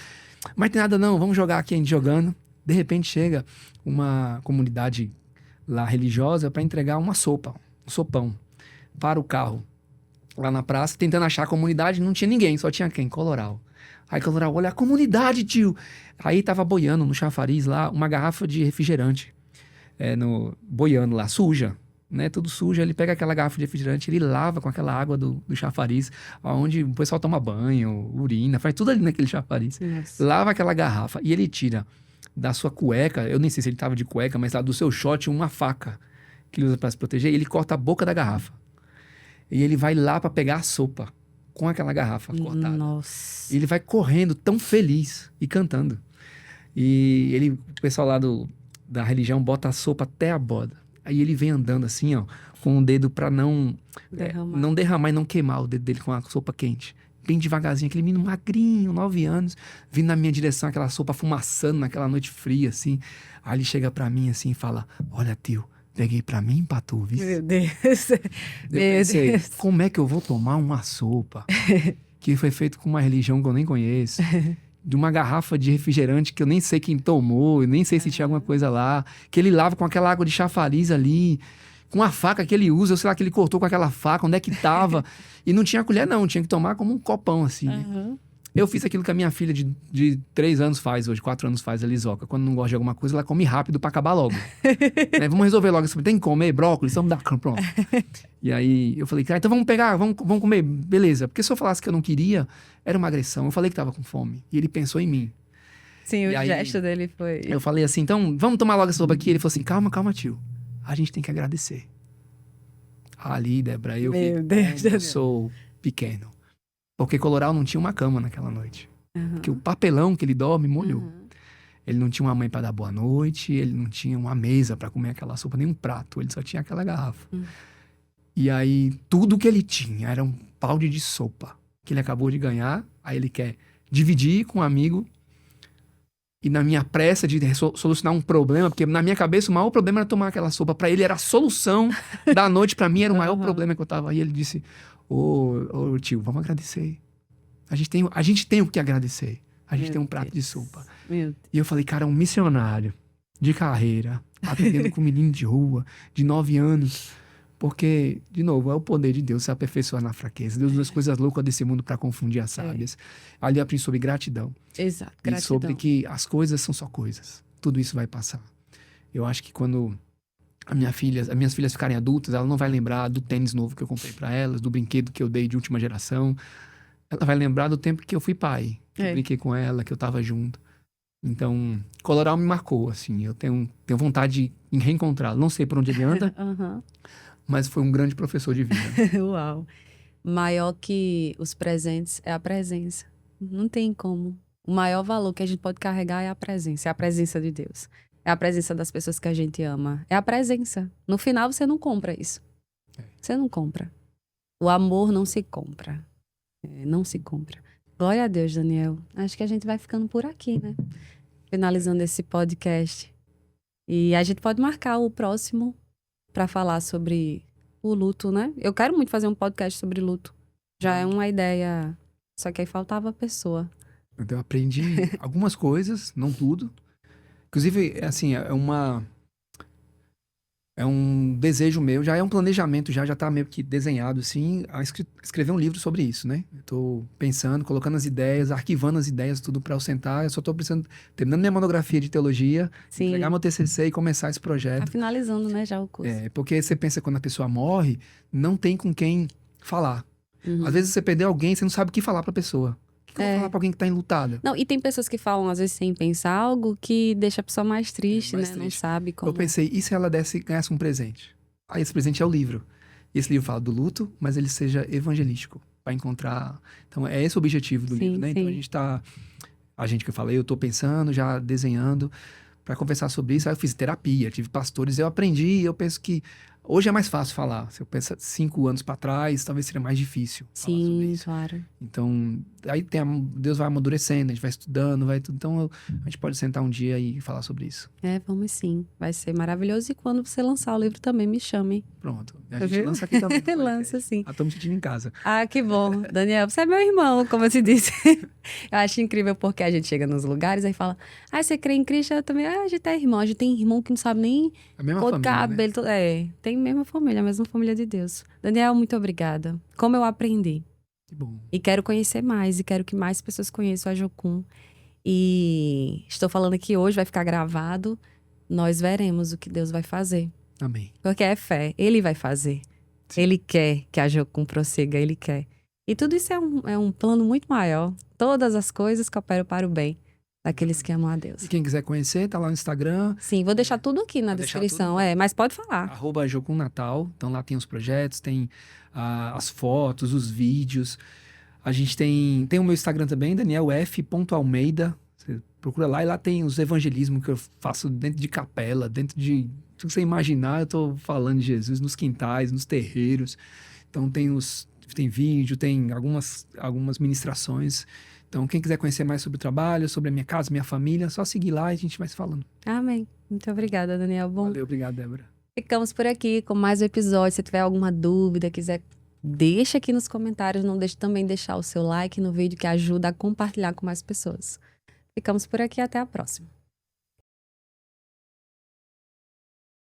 Mas tem nada não, vamos jogar aqui, a gente jogando. De repente chega uma comunidade lá religiosa pra entregar uma sopa, um sopão, para o carro. Lá na praça, tentando achar a comunidade, não tinha ninguém, só tinha quem? Coloral. Aí Coloral, olha a comunidade, tio. Aí tava boiando no chafariz lá, uma garrafa de refrigerante. Boiando lá, suja, né? Tudo sujo. Ele pega aquela garrafa de refrigerante, ele lava com aquela água do chafariz, onde o pessoal toma banho, urina, faz tudo ali naquele chafariz. Yes. Lava aquela garrafa e ele tira da sua cueca, eu nem sei se ele tava de cueca, mas lá do seu short, uma faca que ele usa para se proteger, e ele corta a boca da garrafa. E ele vai lá para pegar a sopa com aquela garrafa cortada. Nossa. E ele vai correndo tão feliz e cantando. E o pessoal lá da religião bota a sopa até a borda. Aí ele vem andando assim, ó, com o dedo pra não derramar e não queimar o dedo dele com a sopa quente. Bem devagarzinho, aquele menino magrinho, 9 anos, vindo na minha direção, aquela sopa fumaçando naquela noite fria, assim. Aí ele chega pra mim assim e fala, olha, tio, peguei pra mim, Patu, viu? Meu Deus. Eu pensei, como é que eu vou tomar uma sopa que foi feita com uma religião que eu nem conheço? De uma garrafa de refrigerante que eu nem sei quem tomou, eu nem sei se tinha alguma coisa lá, que ele lava com aquela água de chafariz ali, com a faca que ele usa, eu sei lá que ele cortou com aquela faca, onde é que tava, e não tinha colher não, tinha que tomar como um copão assim, né? Eu fiz aquilo que a minha filha de 3 anos faz hoje, 4 anos faz, a Lisoca. Quando não gosta de alguma coisa, ela come rápido pra acabar logo. Né? Vamos resolver logo isso. Tem que comer brócolis? Vamos dar, pronto. E aí eu falei, então vamos pegar, vamos comer. Beleza. Porque se eu falasse que eu não queria, era uma agressão. Eu falei que tava com fome. E ele pensou em mim. Sim, o gesto dele foi... Eu falei assim, então vamos tomar logo essa sopa aqui. Ele falou assim, calma, tio. A gente tem que agradecer. Ali, Débora, eu sou pequeno. Porque Coloral não tinha uma cama naquela noite. Porque o papelão que ele dorme molhou. Ele não tinha uma mãe para dar boa noite, ele não tinha uma mesa para comer aquela sopa, nem um prato, ele só tinha aquela garrafa. E aí, tudo que ele tinha era um balde de sopa, que ele acabou de ganhar, aí ele quer dividir com um amigo, e na minha pressa de solucionar um problema, porque na minha cabeça o maior problema era tomar aquela sopa, para ele era a solução da noite, para mim era o maior problema que eu tava. Aí ele disse, ô tio, vamos agradecer. A gente tem o que agradecer. A gente tem um prato de sopa. E eu falei, cara, um missionário de carreira, atendendo com um menino de rua, de 9 anos. Porque, de novo, é o poder de Deus se aperfeiçoar na fraqueza. Deus usa as coisas loucas desse mundo para confundir as sábias. Ali eu aprendi sobre gratidão. Exato, E gratidão. sobre que as coisas são só coisas. Tudo isso vai passar. Eu acho que quando as minhas filhas ficarem adultas, ela não vai lembrar do tênis novo que eu comprei para elas, do brinquedo que eu dei de última geração. Ela vai lembrar do tempo que eu fui pai, que eu brinquei com ela, que eu tava junto. Então, Coloral me marcou, assim. Eu tenho vontade de reencontrá-lo. Não sei por onde ele anda, mas foi um grande professor de vida. Uau. Maior que os presentes é a presença. Não tem como. O maior valor que a gente pode carregar é a presença de Deus. É a presença das pessoas que a gente ama. É a presença. No final, você não compra isso. Você não compra. O amor não se compra. Não se compra. Glória a Deus, Daniel. Acho que a gente vai ficando por aqui, né? Finalizando esse podcast. E a gente pode marcar o próximo para falar sobre o luto, né? Eu quero muito fazer um podcast sobre luto. Já é uma ideia. Só que aí faltava a pessoa. Então, eu aprendi algumas coisas, não tudo. Inclusive, assim, é um desejo meu, já é um planejamento, já tá meio que desenhado, assim, a escrever um livro sobre isso, né? Eu tô pensando, colocando as ideias, arquivando as ideias, tudo para eu sentar. Eu só tô precisando, terminando minha monografia de teologia, entregar meu TCC e começar esse projeto. Tá finalizando, né, já o curso. Porque você pensa quando a pessoa morre, não tem com quem falar. Às vezes você perdeu alguém, você não sabe o que falar pra pessoa. O que eu vou falar pra alguém que tá enlutada? Não, e tem pessoas que falam, às vezes, sem pensar algo que deixa a pessoa mais triste, mais né? triste. Não sabe como. Eu pensei, e se ela ganhasse um presente? Aí esse presente é o livro. E esse livro fala do luto, mas ele seja evangelístico. Pra encontrar... Então, é esse o objetivo do livro, né? Então, a gente que eu falei, eu tô pensando, já desenhando pra conversar sobre isso. Aí eu fiz terapia, tive pastores, eu aprendi e eu penso que hoje é mais fácil falar. Se eu pensar 5 anos pra trás, talvez seria mais difícil falar sobre isso. Claro. Então, aí Deus vai amadurecendo, a gente vai estudando, então a gente pode sentar um dia e falar sobre isso. Vamos sim. Vai ser maravilhoso. E quando você lançar o livro também, me chame. Pronto. A gente lança aqui também. Lança sim. Tô me sentindo em casa. Ah, que bom. Daniel, você é meu irmão, como eu te disse. Eu acho incrível porque a gente chega nos lugares e fala, você crê em Cristo? Eu também, a gente é irmão. A gente tem irmão que não sabe nem a mesma família, cabelo. Né? Tem a mesma família de Deus. Daniel, muito obrigada. Como eu aprendi. Que bom. E quero conhecer mais, e quero que mais pessoas conheçam a Jocum. E estou falando aqui hoje, vai ficar gravado. Nós veremos o que Deus vai fazer. Amém. Porque é fé, Ele vai fazer. Sim. Ele quer que a Jocum prossiga, Ele quer. E tudo isso é um plano muito maior. Todas as coisas cooperam para o bem daqueles que amam a Deus. E quem quiser conhecer, tá lá no Instagram. Sim, vou deixar tudo aqui na descrição. Mas pode falar. @jocumnatal. Então lá tem os projetos, tem as fotos, os vídeos. A gente tem o meu Instagram também, danielf.almeida. Você procura lá e lá tem os evangelismos que eu faço dentro de capela, dentro de... Se você imaginar, eu tô falando de Jesus nos quintais, nos terreiros. Então tem vídeo, tem algumas ministrações. Então, quem quiser conhecer mais sobre o trabalho, sobre a minha casa, minha família, é só seguir lá e a gente vai se falando. Amém. Muito obrigada, Daniel. Valeu, obrigado, Débora. Ficamos por aqui com mais um episódio. Se tiver alguma dúvida, quiser, deixa aqui nos comentários. Não deixe também deixar o seu like no vídeo, que ajuda a compartilhar com mais pessoas. Ficamos por aqui. Até a próxima.